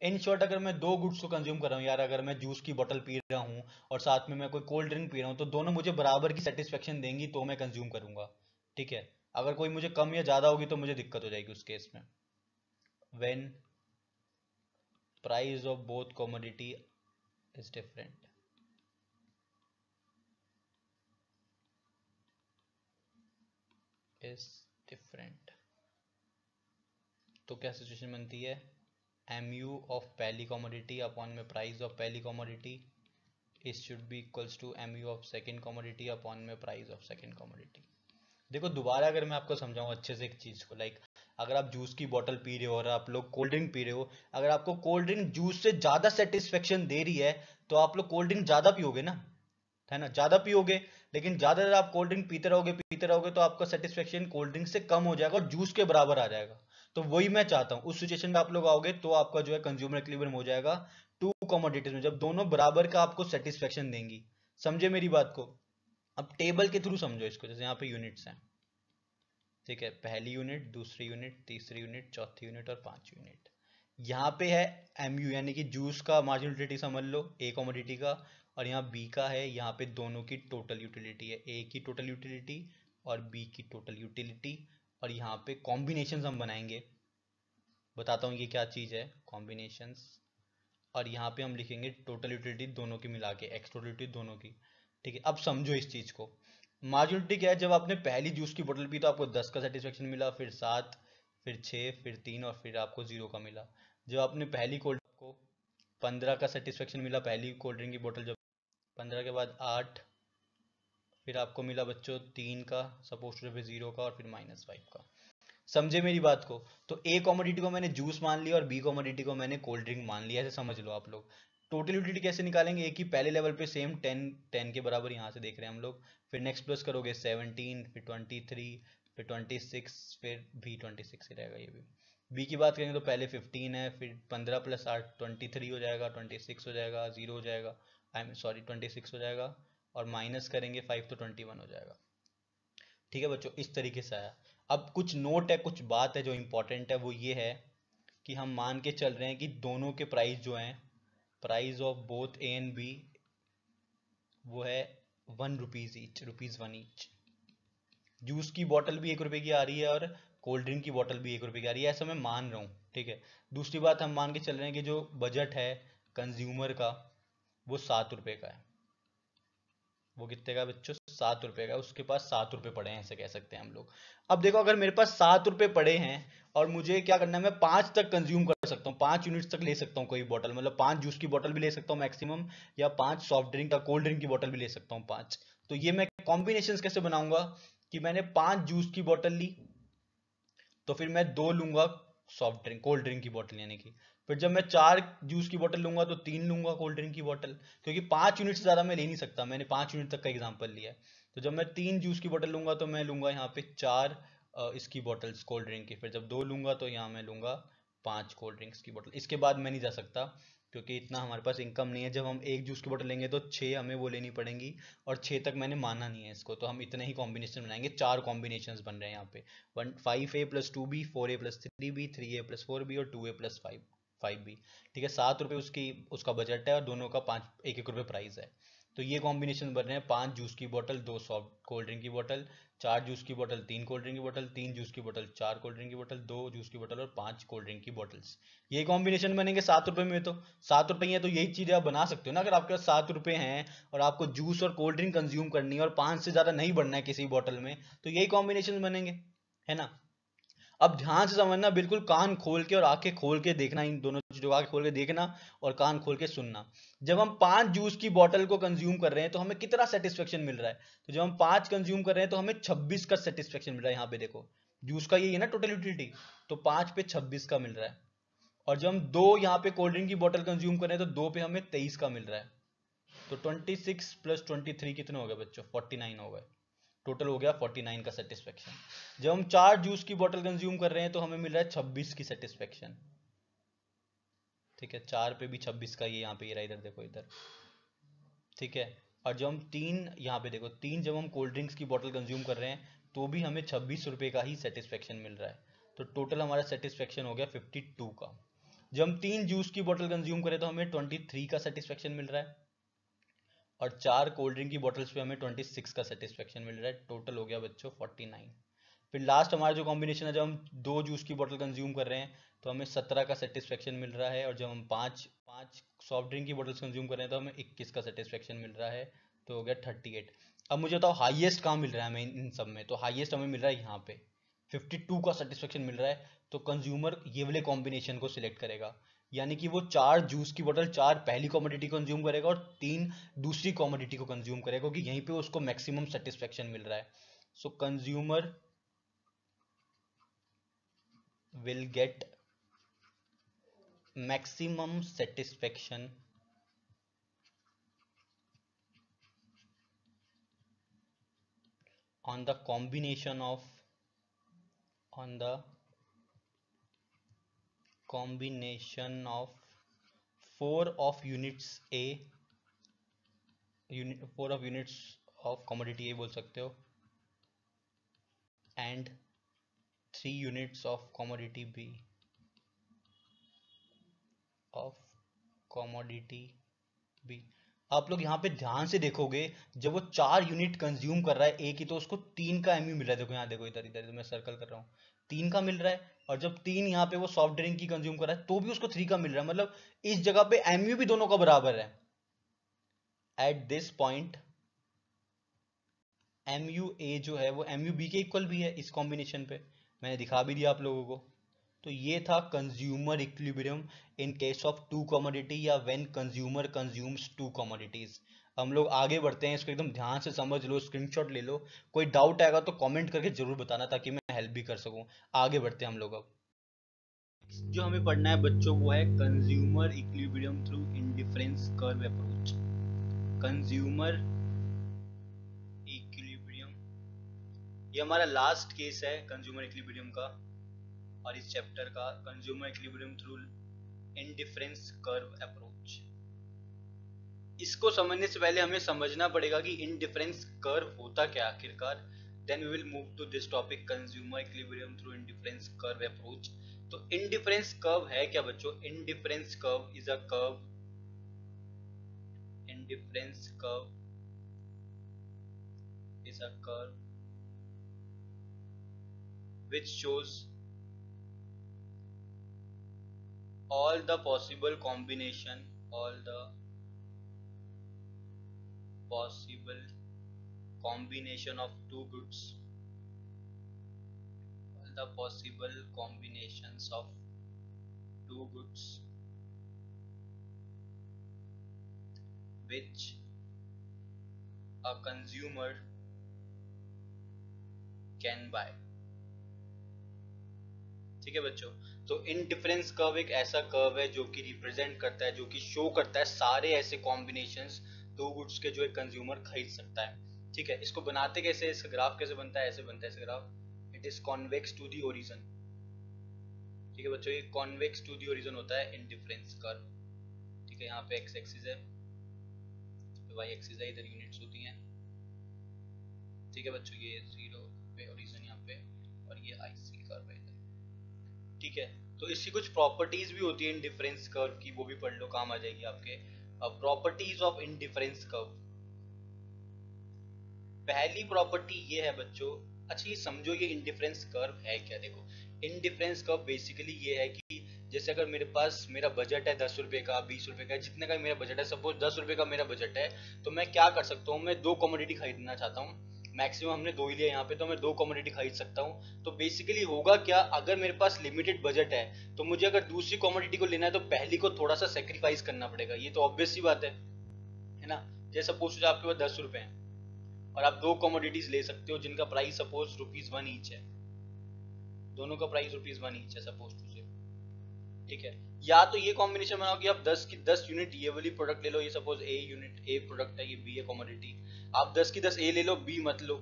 इन शॉर्ट अगर मैं दो गुड्स को कंज्यूम कर रहा हूँ यार, अगर मैं जूस की बोतल पी रहा हूँ और साथ में मैं कोई कोल्ड ड्रिंक पी रहा हूँ, तो दोनों मुझे बराबर की सेटिस्फेक्शन देंगी तो मैं कंज्यूम करूंगा। ठीक है, अगर कोई मुझे कम या ज्यादा होगी तो मुझे दिक्कत हो जाएगी उस केस में। When price of both commodity is different, is different, तो क्या सिचुएशन बनती है, एम यू ऑफ पहली कमोडिटी अपॉन में प्राइस ऑफ पहली commodity is should be equals to M U of second commodity upon में प्राइस ऑफ सेकेंड कमोडिटी। देखो दोबारा अगर मैं आपको समझाऊं अच्छे से एक चीज को, लाइक अगर आप जूस की बोतल पी रहे हो और आप लोग कोल्ड ड्रिंक पी रहे हो, अगर आपको कोल्ड ड्रिंक जूस से ज्यादा सेटिस्फेक्शन दे रही है तो आप लोग कोल्ड ड्रिंक ज्यादा पियोगे ना, है ना, ज्यादा पियोगे। लेकिन ज्यादा देर आप कोल्ड ड्रिंक पीते रहोगे तो आपका सेटिस्फेक्शन कोल्ड ड्रिंक से कम हो जाएगा और जूस के बराबर आ जाएगा। तो वही मैं चाहता हूँ, उस सिचुएशन में आप लोग आओगे तो आपका जो है कंज्यूमर इक्विलिब्रियम हो जाएगा टू कमोडिटीज में, जब दोनों बराबर का आपको सेटिस्फेक्शन देंगी। समझे मेरी बात को? अब टेबल के थ्रू समझो इसको, जैसे यहाँ पे यूनिट्स हैं। ठीक है, पहली यूनिट, दूसरी यूनिट, तीसरी यूनिट, चौथी यूनिट और पांचवी यूनिट। यहाँ पे है एम यू यानी कि जूस का मार्जिन यूटिलिटी समझ लो, ए कमोडिटी का, और यहाँ बी का है, यहाँ पे दोनों की टोटल यूटिलिटी है, ए की टोटल यूटिलिटी और बी की टोटल यूटिलिटी। और यहाँ पे कॉम्बिनेशन हम बनाएंगे, बताता हूँ ये क्या चीज़ है, कॉम्बिनेशंस। और यहाँ पे हम लिखेंगे टोटल यूटिलिटी दोनों की मिला के, एक्स टोटल यूटिलिटी दोनों की। ठीक है, अब समझो इस चीज़ को। मार्जिन यूटिलिटी क्या है, जब आपने पहली जूस की बोतल पी तो आपको 10 का सेटिस्फेक्शन मिला, फिर 7, फिर 6, फिर 3 और फिर आपको 0 का मिला। जब आपने पहली कोल्ड को 15 का सेटिस्फेक्शन मिला, पहली कोल्ड ड्रिंक की बोतल जब 15 के बाद 8, फिर आपको मिला बच्चों 3 का सपोज टू, फिर 0 का और फिर -5 का। समझे मेरी बात को? तो ए कॉमोडिटी को मैंने जूस मान लिया और बी कॉमोडिटी को मैंने कोल्ड ड्रिंक मान लिया, ऐसे समझ लो आप लोग। टोटल यूटिलिटी कैसे निकालेंगे, एक ही पहले लेवल पे सेम 10 10 के बराबर यहाँ से देख रहे हैं हम लोग, फिर नेक्स्ट प्लस करोगे 17, फिर 23, फिर 26, फिर भी 26 ही रहेगा ये भी। बी की बात करेंगे तो पहले 15 है, फिर 15 + 8 23 हो जाएगा, 26 हो जाएगा, 0 हो जाएगा, आई एम सॉरी 26 हो जाएगा, और माइनस करेंगे 5 तो 21 हो जाएगा। ठीक है बच्चों, इस तरीके से आया। अब कुछ नोट है, कुछ बात है जो इंपॉर्टेंट है, वो ये है कि हम मान के चल रहे हैं कि दोनों के प्राइस जो हैं, price of both A and B, वो है ₹1 ईच, ₹1 ईच। जूस की बोतल भी ₹1 की आ रही है और कोल्ड ड्रिंक की बोतल भी ₹1 की आ रही है, ऐसा मैं मान रहा हूँ। ठीक है, दूसरी बात हम मान के चल रहे हैं कि जो बजट है कंज्यूमर का वो ₹7 का है। वो कितने का बच्चों, ₹7 का, उसके पास ₹7 पड़े हैं, ऐसे कह सकते हैं हम लोग। अब देखो अगर मेरे पास ₹7 पड़े हैं और मुझे क्या करना है, मैं 5 तक कंज्यूम कर सकता हूँ, 5 यूनिट्स तक ले सकता हूँ कोई बोतल, मतलब 5 जूस की बोतल भी ले सकता हूँ मैक्सिमम, या 5 सॉफ्ट ड्रिंक या कोल्ड ड्रिंक की बोतल भी ले सकता हूँ 5। तो ये मैं कॉम्बिनेशन कैसे बनाऊंगा कि मैंने 5 जूस की बोतल ली तो फिर मैं 2 लूंगा सॉफ्ट ड्रिंक कोल्ड ड्रिंक की बोतल यानी कि, फिर जब मैं 4 जूस की बोतल लूंगा तो 3 लूंगा कोल्ड ड्रिंक की बोतल, क्योंकि 5 यूनिट से ज़्यादा मैं ले नहीं सकता, मैंने 5 यूनिट तक का एग्जाम्पल लिया है। तो जब मैं 3 जूस की बोतल लूंगा तो मैं लूंगा यहाँ पे 4 इसकी बोतल्स कोल्ड ड्रिंक की, फिर जब 2 लूंगा तो यहाँ मैं लूंगा 5 कोल्ड ड्रिंक्स की बोतल, इसके बाद मैं नहीं जा सकता क्योंकि इतना हमारे पास इनकम नहीं है। जब हम एक जूस की बोतल लेंगे तो 6 हमें वो लेनी पड़ेंगी, और 6 तक मैंने माना नहीं है इसको, तो हम इतने ही कॉम्बिनेशन बनाएंगे, 4 कॉम्बिनेशन बन रहे हैं यहाँ पे, 5A+2B, 4A+3B, 3A+4B और 2A+5B। ठीक है, ₹7 उसकी उसका बजट है और दोनों का 1-1 रुपये प्राइस है। तो ये कॉम्बिनेशन बन रहे हैं 5 जूस की बोतल, 2 सॉफ्ट कोल्ड ड्रिंक की बोतल, 4 जूस की बोतल, 3 कोल्ड ड्रिंक की बोतल, 3 जूस की बोतल, 4 कोल्ड ड्रिंक की बोतल, 2 जूस की बोतल और 5 कोल्ड ड्रिंक की बोतल्स। ये कॉम्बिनेशन बनेंगे 7 रुपए में। तो 7 रुपए है तो यही चीज़ आप बना सकते हो ना। अगर आपके पास 7 रुपए हैं और आपको जूस और कोल्ड ड्रिंक कंज्यूम करनी है और 5 से ज़्यादा नहीं बढ़ना है किसी बोतल में, तो यही कॉम्बिनेशन बनेंगे, है ना। अब ध्यान से समझना, बिल्कुल कान खोल के और आंखें खोल के देखना, इन दोनों चीजों को आंखें खोल के देखना और कान खोल के सुनना। जब हम 5 जूस की बोतल को कंज्यूम कर रहे हैं तो हमें कितना सेटिस्फेक्शन मिल रहा है। तो जब हम 5 कंज्यूम कर रहे हैं तो हमें 26 का सेटिस्फेक्शन मिल रहा है। यहाँ पे देखो, जूस का ये है ना टोटल यूटिलिटी, तो 5 पे 26 का मिल रहा है। और जब हम 2 यहाँ पे कोल्ड ड्रिंक की बोतल कंज्यूम कर रहे हैं तो 2 पे हमें 23 का मिल रहा है। तो 26 प्लस 23 कितने हो गए बच्चों? 49 हो गए। टोटल हो गया 49 का सेटिस्फेक्शन। जब हम 4 जूस की बोतल कंज्यूम कर रहे हैं तो हमें मिल रहा है 26 की सेटिस्फेक्शन। ठीक है, 4 पे भी 26 का, ये यहाँ पे, ये रहा, इधर देखो इधर। ठीक है, और जब हम 3 यहाँ पे देखो, 3 जब हम कोल्ड ड्रिंक्स की बोतल कंज्यूम कर रहे हैं तो भी हमें 26 रुपए का ही सेटिस्फेक्शन मिल रहा है। तो टोटल हमारा सेटिस्फेक्शन हो गया 52 का। जब हम 3 जूस की बोतल कंज्यूम करें तो हमें 23 का सेटिस्फेक्शन मिल रहा है। और 4 कोल्ड ड्रिंक की बोतल्स पे हमें 26 का सेटिस्फेक्शन मिल रहा है। टोटल हो गया बच्चों 49। फिर लास्ट हमारा जो कॉम्बिनेशन है, जब हम 2 जूस की बोतल कंज्यूम कर रहे हैं तो हमें 17 का सेटिस्फेक्शन मिल रहा है। और जब हम पाँच पाँच सॉफ्ट ड्रिंक की बोतल्स कंज्यूम कर रहे हैं तो हमें 21 का सेटिस्फेक्शन मिल रहा है। तो हो गया 38। अब मुझे बताओ हाईएस्ट कहाँ मिल रहा है हमें इन सब में? तो हाईएस्ट हमें मिल रहा है यहाँ पे, 52 का सेटिस्फेक्शन मिल रहा है। तो कंज्यूमर ये वाले कॉम्बिनेशन को सिलेक्ट करेगा, यानी कि वो 4 जूस की बोतल, 4 पहली कॉमोडिटी कंज्यूम करेगा और 3 दूसरी कॉमोडिटी को कंज्यूम करेगा, क्योंकि यहीं पे उसको मैक्सिमम सेटिस्फेक्शन मिल रहा है। सो consumer will get maximum satisfaction on the combination of on the combination of 4 of units A, unit 4 of units of commodity A बोल सकते हो, and 3 units of commodity B, of commodity B। आप लोग यहाँ पे ध्यान से देखोगे, जब वो 4 यूनिट कंज्यूम कर रहा है ए की तो उसको 3 का एमयू मिल रहा है। देखो यहाँ देखो, इधर इधर मैं सर्कल कर रहा हूँ, 3 का मिल रहा है। और जब 3 यहाँ पे वो सॉफ्ट ड्रिंक की कंज्यूम कर रहा है तो भी उसको 3 का मिल रहा है। मतलब इस जगह पे एमयू भी दोनों का बराबर है। एट दिस पॉइंट एमयू ए जो है वो एमयू बी के इक्वल भी है इस कॉम्बिनेशन पे, मैंने दिखा भी दिया आप लोगों को। तो ये था consumer equilibrium in case of two commodity, या when consumer consumes two commodities. हम लोग आगे बढ़ते हैं, इसको एकदम ध्यान से समझ लो, स्क्रीनशॉट ले लो। कोई डाउट आएगा तो कमेंट करके जरूर बताना, ताकि मैं हेल्प भी कर सकूं। आगे बढ़ते हैं हम लोग। अब जो हमें पढ़ना है बच्चों वो है consumer equilibrium through indifference curve approach. Consumer equilibrium, ये हमारा लास्ट केस है कंज्यूमर इक्विलिब्रियम का और इस चैप्टर का, consumer equilibrium through indifference curve approach. इसको समझने से पहले हमें समझना पड़ेगा कि इंडिफरेंस कर्व होता क्या आखिरकार। Then we will move to this topic, consumer equilibrium through indifference curve approach. तो इंडिफरेंस कर्व है क्या बच्चों? Indifference curve is a curve, indifference curve is a curve which shows all the possible combination, all the possible combination of two goods, all the possible combinations of two goods which a consumer can buy। ठीक है बच्चों, तो indifference curve एक ऐसा curve है जो कि represent करता है, जो कि शो करता है सारे ऐसे कॉम्बिनेशंस दो गुड्स के जो एक कंज्यूमर खरीद सकता है। ठीक है, इसको बनाते कैसे, इसका ग्राफ कैसे बनता है? ऐसे बनता है इसका graph, it is convex to the origin. ठीक है बच्चों, ये कॉन्वेक्स टू दी ओरिजिन होता है इंडिफरेंस कर्व। ठीक है, यहाँ पे एक्स एक्सिस है, वाई एक्सिस है, इधर यूनिट्स होती हैं। ठीक है बच्चों, ये जीरो पे ओरिजिन यहाँ पे, और ये आईसी कर्व है इधर। ठीक है, तो इसकी कुछ प्रॉपर्टीज भी होती है इंडिफरेंस कर्व की, वो भी पढ़ लो, काम आ जाएगी आपके। Properties of indifference curve. पहली प्रॉपर्टी ये है बच्चों, अच्छा ये समझो ये इंडिफरेंस कर्व है क्या। देखो इंडिफरेंस कर्व बेसिकली ये है कि जैसे अगर मेरे पास मेरा बजट है 10 रुपए का, 20 रुपए का, जितने का मेरा बजट है, सपोज 10 रुपए का मेरा बजट है, तो मैं क्या कर सकता हूँ, मैं दो कमोडिटी खरीदना चाहता हूँ, मैक्सिमम हमने दो ही लिया यहाँ पे, तो मैं दो कमोडिटी खरीद सकता हूँ। तो बेसिकली होगा क्या, अगर मेरे पास लिमिटेड बजट है तो मुझे अगर दूसरी कमोडिटी को लेना है तो पहली को थोड़ा सा सेक्रीफाइस करना पड़ेगा, ये तो ऑब्वियस सी बात है ना। जैसे सपोज आपके पास 10 रुपए हैं और आप दो कमोडिटीज ले सकते हो जिनका प्राइस सपोज ₹1 ईच है, दोनों का प्राइस ₹1 ईच है सपोज टू से, ठीक है। या तो ये कॉम्बिनेशन बनाओ कि आप 10 की 10 यूनिट ये वाली प्रोडक्ट ले लो, ये suppose a unit A product है, ये बी है कमोडिटी, आप 10 की 10 ए ले लो, बी मत लो,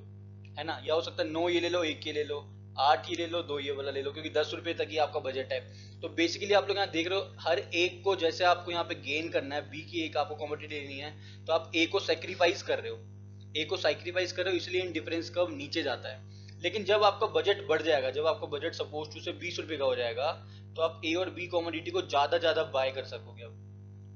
है ना। या हो सकता है 9 ये ले लो, एक ये ले लो, 8 ये ले लो, 2 ये वाला ले लो, क्योंकि 10 रुपए तक ही आपका बजट है। तो बेसिकली आप लोग यहाँ देख रहे हो, हर एक को जैसे आपको यहाँ पे गेन करना है, बी की एक आपको कमोडिटी लेनी है, तो आप ए को सेक्रीफाइस कर रहे हो, ए को सैक्रिफाइस कर रहे हो, इसलिए डिफरेंस कर्व नीचे जाता है। लेकिन जब आपका बजट बढ़ जाएगा, जब आपका बजट सपोज टू से 20 रुपए का हो जाएगा, तो आप ए और बी कमोडिटी को ज्यादा ज्यादा बाय कर सकोगे अब,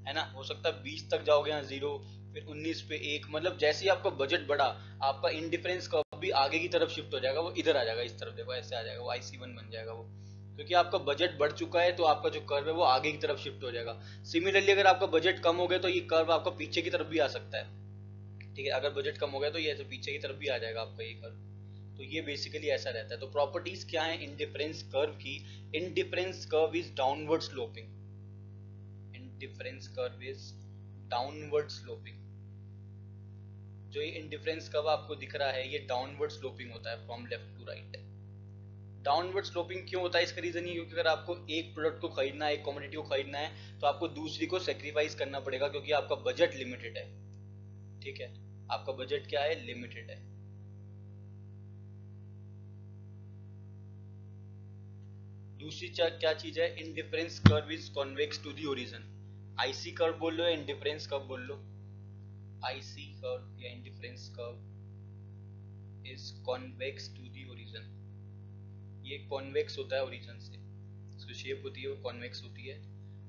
है ना। हो सकता है 20 तक जाओगे, यहाँ 0, फिर 19 पे 1, मतलब जैसे ही आपका बजट बढ़ा, आपका इंडिफरेंस कर्व भी आगे की तरफ शिफ्ट हो जाएगा, वो इधर आ जाएगा, इस तरफ देखो ऐसे आ जाएगा, वो IC1 बन जाएगा वो, क्योंकि आपका बजट बढ़ चुका है, तो आपका जो कर्व है वो आगे की तरफ शिफ्ट हो जाएगा। सिमिलरली अगर आपका बजट कम हो गया तो ये कर्व आपका पीछे की तरफ भी आ सकता है, ठीक है। अगर बजट कम हो गया तो ये ऐसे पीछे की तरफ भी आ जाएगा आपका ये कर्व। तो ये बेसिकली ऐसा रहता है। तो प्रॉपर्टीज क्या है इंडिफरेंस कर्व की, indifference curve is downward sloping, indifference curve is downward sloping. जो ये इंडिफरेंस कर्व आपको दिख रहा है, ये डाउनवर्ड स्लोपिंग होता है from left to right. Downward sloping क्यों होता है, इसका रीजन ये, क्योंकि अगर आपको एक प्रोडक्ट को खरीदना है, एक कमोडिटी को खरीदना है, तो आपको दूसरी को सेक्रीफाइस करना पड़ेगा, क्योंकि आपका बजट लिमिटेड है, ठीक है। आपका बजट क्या है, लिमिटेड है। दूसरी क्या चीज है, indifference curve is convex to the origin. IC curve बोल लो या इंडिफरेंस कर्व बोल लो, आईसी कर्व या indifference curve is convex to the origin. ये कॉन्वेक्स होता है ओरिजिन से, इसकी शेप होती है वो कॉन्वेक्स होती है।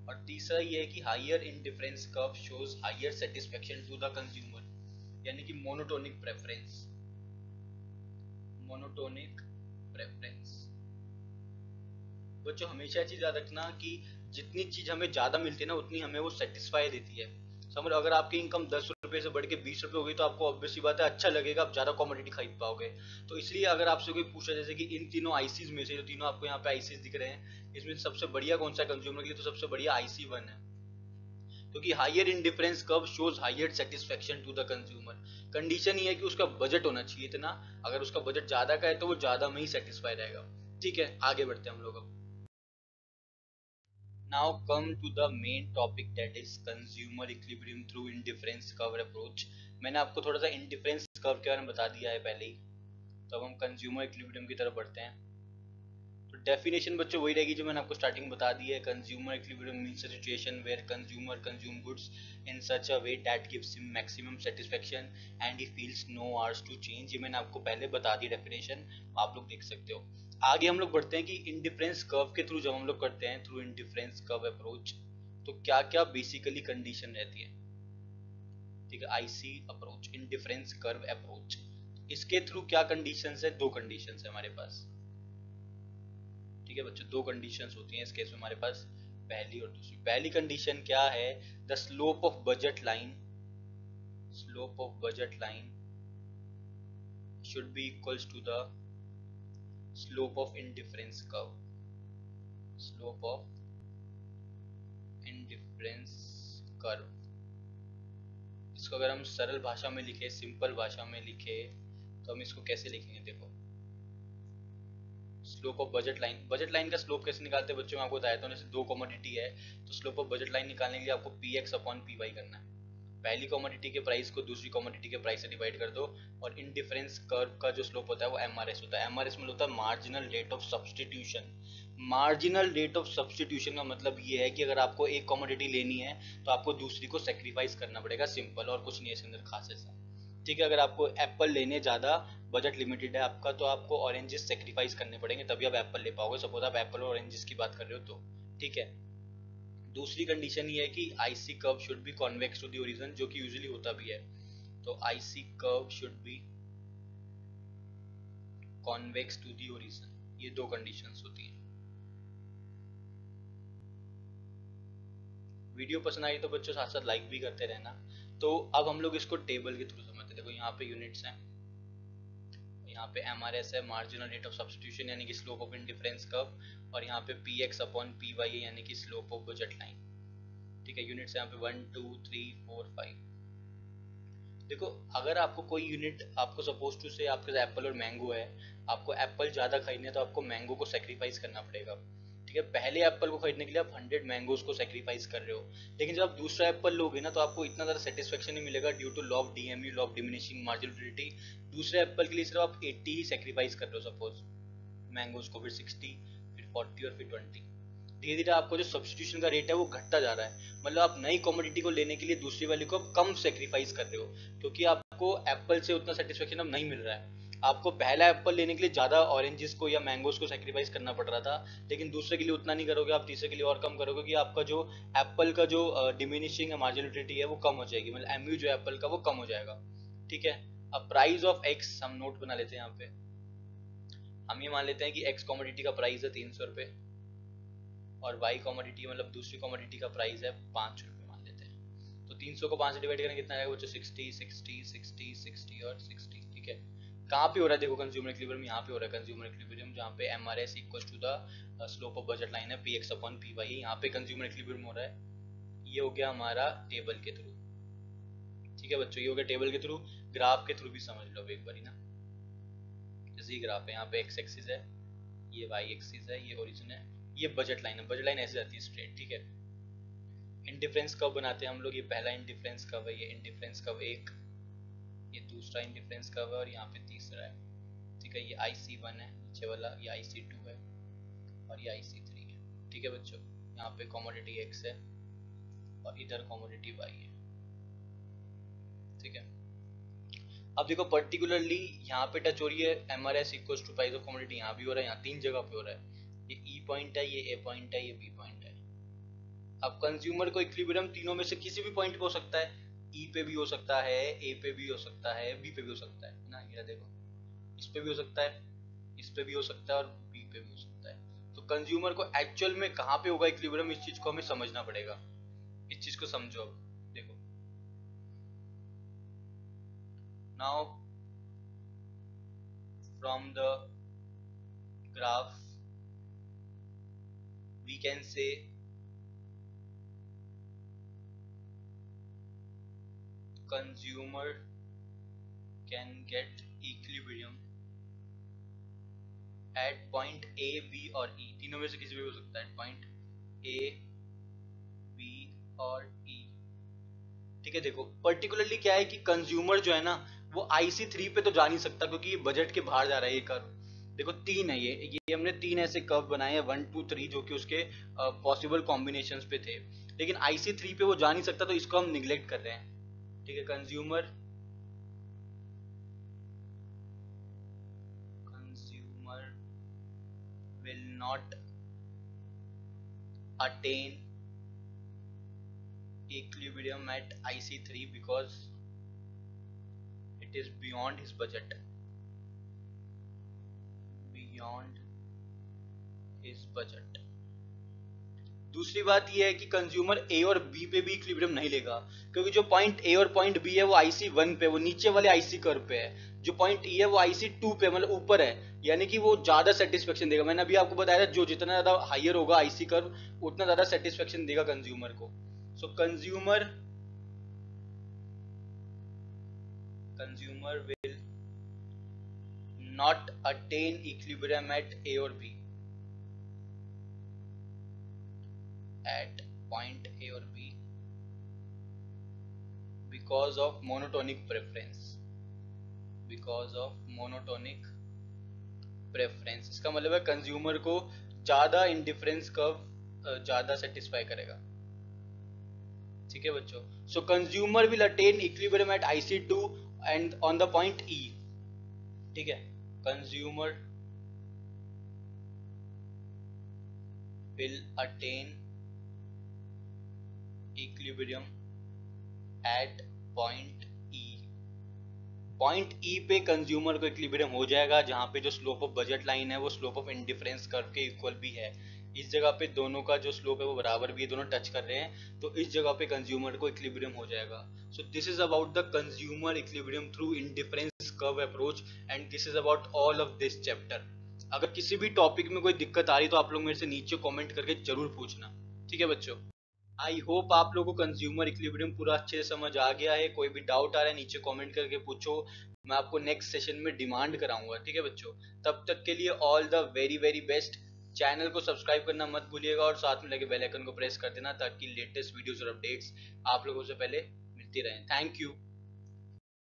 और तीसरा ये है कि higher indifference curve shows higher satisfaction to the consumer, यानी कि मोनोटोनिक प्रेफरेंस, मोनोटोनिक प्रेफरेंस। बच्चों हमेशा चीज याद रखना कि जितनी चीज हमें ज्यादा मिलती है ना, उतनी हमें वो सेटिस्फाई देती है। समझ, अगर आपकी इनकम 10 रुपए से बढ़ के 20 रुपए हो गई, तो आपको ऑब्वियसली बात है अच्छा लगेगा, आप ज्यादा कमोडिटी खरीद पाओगे। तो इसलिए अगर आपसे कोई पूछा जैसे कि इन तीनों आईसीज में से, जो तीनों आपको यहाँ पे आईसीज दिख रहे हैं, इसमें सबसे बढ़िया कौन सा कंज्यूमर के लिए, तो सबसे बढ़िया IC1 है, क्योंकि higher indifference curve shows higher satisfaction to the consumer. Condition ये है कि उसका बजट होना चाहिए इतना, अगर उसका बजट ज्यादा का है तो वो ज्यादा में ही सेटिस्फाई रहेगा, ठीक है। आगे बढ़ते हैं हम लोग अब। Now come to the main topic, that is consumer equilibrium through indifference curve approach। मैंने आपको थोड़ा सा इंडिफरेंस कर्व के बारे में बता दिया है पहले ही, तो अब हम कंज्यूमर इक्विलिब्रियम की तरफ बढ़ते हैं। तो डेफिनेशन बच्चों वही रहेगी जो मैंने आपको स्टार्टिंग में बता दी है। Consumer equilibrium means a situation where consumer consume goods in such a way that gives him maximum satisfaction and he feels no urge to change. ये मैंने आपको पहले बता दी डेफिनेशन, आप लोग देख सकते हो। आगे हम लोग बढ़ते हैं कि इंडिफरेंस कर्व के थ्रू जब हम लोग करते हैं थ्रू इंडिफरेंस कर्व अप्रोच, तो क्या क्या बेसिकली कंडीशन रहती है, ठीक है। IC approach, indifference curve approach, इसके थ्रू क्या कंडीशंस है, दो कंडीशंस है हमारे पास, ठीक है बच्चों। दो कंडीशंस होती हैं इस केस में हमारे पास, पहली और दूसरी। पहली कंडीशन क्या है, the slope of budget line, slope of budget line should be equals to the slope of indifference curve, slope of indifference curve. इसको अगर हम सरल भाषा में लिखे, सिंपल भाषा में लिखे, तो हम इसको कैसे लिखेंगे, देखो slope of budget line. Budget line का स्लोप कैसे निकालते हैं बच्चों, मैं आपको बताया था। जैसे दो कमोडिटी है, तो स्लोप ऑफ बजट लाइन निकालने के लिए आपको PX अपॉन PY करना है। पहली कमोडिटी के प्राइस को दूसरी कमोडिटी के प्राइस से डिवाइड कर दो, और इंडिफरेंस कर्व का जो स्लोप होता है वो MRS होता है। MRS में होता है marginal rate of substitution. Marginal rate of substitution का मतलब ये है कि अगर आपको एक कमोडिटी लेनी है तो आपको दूसरी को सेक्रीफाइस करना पड़ेगा, सिंपल, और कुछ नहीं है इसके अंदर खास ऐसा, ठीक है। अगर आपको एप्पल लेने ज्यादा बजट लिमिटेड है आपका, तो आपको ऑरेंजेस सेक्रीफाइस करने पड़ेंगे, तभी आप एप्पल ले पाओगे। सपोज आप एप्पल और ऑरेंजेस की बात कर रहे हो तो, ठीक है। दूसरी कंडीशन ये है कि IC curve should be convex to the origin, जो कि यूजुअली होता भी है। तो IC curve should be convex to the origin, ये दो कंडीशंस होती हैं। वीडियो पसंद आई तो बच्चों साथ साथ लाइक भी करते रहना। तो अब हम लोग इसको टेबल के थ्रू समझते हैं। देखो यहाँ पे यूनिट्स हैं, यहाँ पे MRS है, मार्जिनल रेट ऑफ सब्स्टिट्यूशन यानी कि स्लोप ऑफ इंडिफरेंस कर्व, और यहाँ पे PX अपॉन PY है यानी कि स्लोप ऑफ बजट लाइन। ठीक है, यूनिट्स यहाँ पे 1 2 3 4 5। देखो अगर आपको कोई यूनिट, आपको सपोज टू से आपके पास एप्पल और मैंगो है, आपको एप्पल ज़्यादा खरीदने तो आपको मैंगो को सेक्रीफाइस करना पड़ेगा। ठीक है, पहले एप्पल को खरीदने के लिए आप 100 मैंगोज को सेक्रीफाइस कर रहे हो, लेकिन जब आप दूसरा एप्पल लोगे ना तो आपको इतना ज़्यादा सेटिस्फेक्शन नहीं मिलेगा due to law of DMU, law of diminishing marginality. दूसरे एप्पल के लिए सिर्फ आप 80 ही सेक्रीफाइस कर रहे हो सपोज, मैंगोज को फिर 60, फिर 40 और फिर 20। धीरे धीरे आपको जो सब्सटीट्यूशन का रेट है वो घटता जा रहा है, मतलब आप नई कमोडिटी को लेने के लिए दूसरी वाली को आप कम सेक्रीफाइस कर रहे हो, क्योंकि आपको एप्पल से उतना सेटिस्फेक्शन अब नहीं मिल रहा है। आपको पहला एप्पल लेने के लिए ज्यादा ऑरेंजेस को या मैंगोज को सेक्रीफाइस करना पड़ रहा था, लेकिन दूसरे के लिए उतना नहीं करोगे आप, तीसरे के लिए और कम करोगे कि आपका जो एप्पल का जो डिमिनिशिंग मार्जिनलिटी है वो कम हो जाएगी, मतलब एमयू जो एप्पल का वो कम हो जाएगा। ठीक है, अब प्राइस ऑफ एक्स हम नोट बना लेते हैं यहाँ पे। हम ये मान लेते हैं कि एक्स कमोडिटी का प्राइस है 300 रुपये, और वाई कॉमोडिटी मतलब दूसरी कॉमोडिटी का प्राइस है 5 रुपये मान लेते हैं। तो 300 को 5 से डिवाइड करें कितना आएगा बच्चों, 60 60 60 60 और 60। ठीक है, कहाँ पे हो रहा है देखो कंज्यूमर इक्विलिब्रियम, यहाँ पे हो रहा है कंज्यूमर इक्विलिब्रियम, जहाँ पे MRS equal to the slope of budget line है PX अपॉन PY, यहाँ पे कंज्यूमर इक्विलिब्रियम हो रहा है। ये हो गया हमारा टेबल के थ्रू। ठीक है बच्चों, ये हो गया टेबल के थ्रू। ग्राफ के थ्रू भी समझ लो एक बारी ना, जैसे ये ग्राफ है, यहाँ पे एक्स एक्सिस है, ये वाई एक्सिस है, ये ओरिजिन है, ये बजट लाइन है। बजट लाइन ऐसे जाती है स्ट्रेट। ठीक है, इंडिफरेंस कर्व बनाते हैं हम लोग, ये पहला इंडिफरेंस कर्व है, ये इंडिफरेंस कर्व एक, ये दूसरा इंडिफरेंस कर्व है, और यहाँ पे तीसरा है। ठीक है, ये IC1 है नीचे वाला, ये IC2 है, और ये IC3 है। ठीक है बच्चों, यहाँ पे कॉमोडिटी एक्स है और इधर कॉमोडिटी वाई है। ठीक है, अब देखो पर्टिकुलरली यहाँ पे टच हो रही है MRS equal to price of commodity, यहाँ भी हो रहा है, यहाँ 3 जगह पे हो रहा है। ये E पॉइंट है, ये A पॉइंट है, ये B पॉइंट है। अब कंज्यूमर को इक्विलिब्रियम तीनों में से किसी भी पॉइंट पे हो सकता है, E पे भी हो सकता है, A पे भी हो सकता है, B पे भी हो सकता है ना, ये देखो इस पे भी हो सकता है, इस पे भी हो सकता है, और B पे भी हो सकता है। तो कंज्यूमर को एक्चुअल में कहाँ पे होगा इक्विलिब्रियम, इस चीज को हमें समझना पड़ेगा। इस चीज को समझो। अब देखो now from the graph we can say consumer can get equilibrium at point A, B और E, तीनों में से किसी भी हो सकता है, पॉइंट A, B और E। ठीक है, देखो पर्टिकुलरली क्या है कि कंज्यूमर जो है ना वो IC3 पे तो जा नहीं सकता, क्योंकि ये बजट के बाहर जा रहा है ये कर्व। देखो तीन है, ये हमने तीन ऐसे कर्व बनाए हैं 1 2 3 जो कि उसके पॉसिबल कॉम्बिनेशंस पे थे, लेकिन IC3 पे वो जा नहीं सकता, तो इसको हम निग्लेक्ट कर रहे हैं। ठीक है, consumer will not attain equilibrium at IC3 because it is beyond his budget, beyond his budget। दूसरी बात यह है कि कंज्यूमर ए और बी पे भी इक्विलिब्रियम नहीं लेगा, क्योंकि जो पॉइंट ए और पॉइंट बी है वो IC1 पे, वो नीचे वाले IC कर्व पे है। जो पॉइंट ई है वो IC2 पे, मतलब ऊपर है, यानी कि वो ज्यादा सेटिस्फेक्शन देगा। मैंने अभी आपको बताया था जो जितना ज्यादा हाइयर होगा IC कर्व उतना ज्यादा सेटिस्फेक्शन देगा कंज्यूमर को। सो consumer will not attain equilibrium at A or B, at point A or B because of monotonic preference, because of monotonic preference। इसका मतलब है कंज्यूमर को ज्यादा इंडिफरेंस कर्व ज्यादा सेटिस्फाई करेगा। ठीक है बच्चों, सो consumer will attain equilibrium at IC2 and on the point E। ठीक है, consumer will attain equilibrium at point E point ई पे कंज्यूमर को इक्विलिब्रियम हो जाएगा, जहाँ पे जो स्लोप ऑफ बजट लाइन है वो स्लोप ऑफ इंडिफरेंस कर्व के इक्वल भी है। इस जगह पे दोनों का जो स्लोप है वो बराबर भी है, दोनों टच कर रहे हैं, तो इस जगह पे कंज्यूमर को इक्विलिब्रियम हो जाएगा। So this is about the consumer equilibrium through indifference curve approach, and this is about all of this chapter. अगर किसी भी टॉपिक में कोई दिक्कत आ रही तो आप लोग मेरे से नीचे कमेंट करके जरूर पूछना, ठीक है बच्चों। आई होप आप लोगों को कंज्यूमर इक्विलिब्रियम पूरा अच्छे से समझ आ गया है। कोई भी डाउट आ रहा है नीचे कमेंट करके पूछो, मैं आपको नेक्स्ट सेशन में डिमांड कराऊंगा, ठीक है बच्चों। तब तक के लिए all the very very best. Channel को सब्सक्राइब करना मत भूलिएगा और साथ में लगे बेल आइकन को प्रेस कर देना, ताकि लेटेस्ट वीडियोस और अपडेट्स आप लोगों से पहले मिलती रहें। Thank you.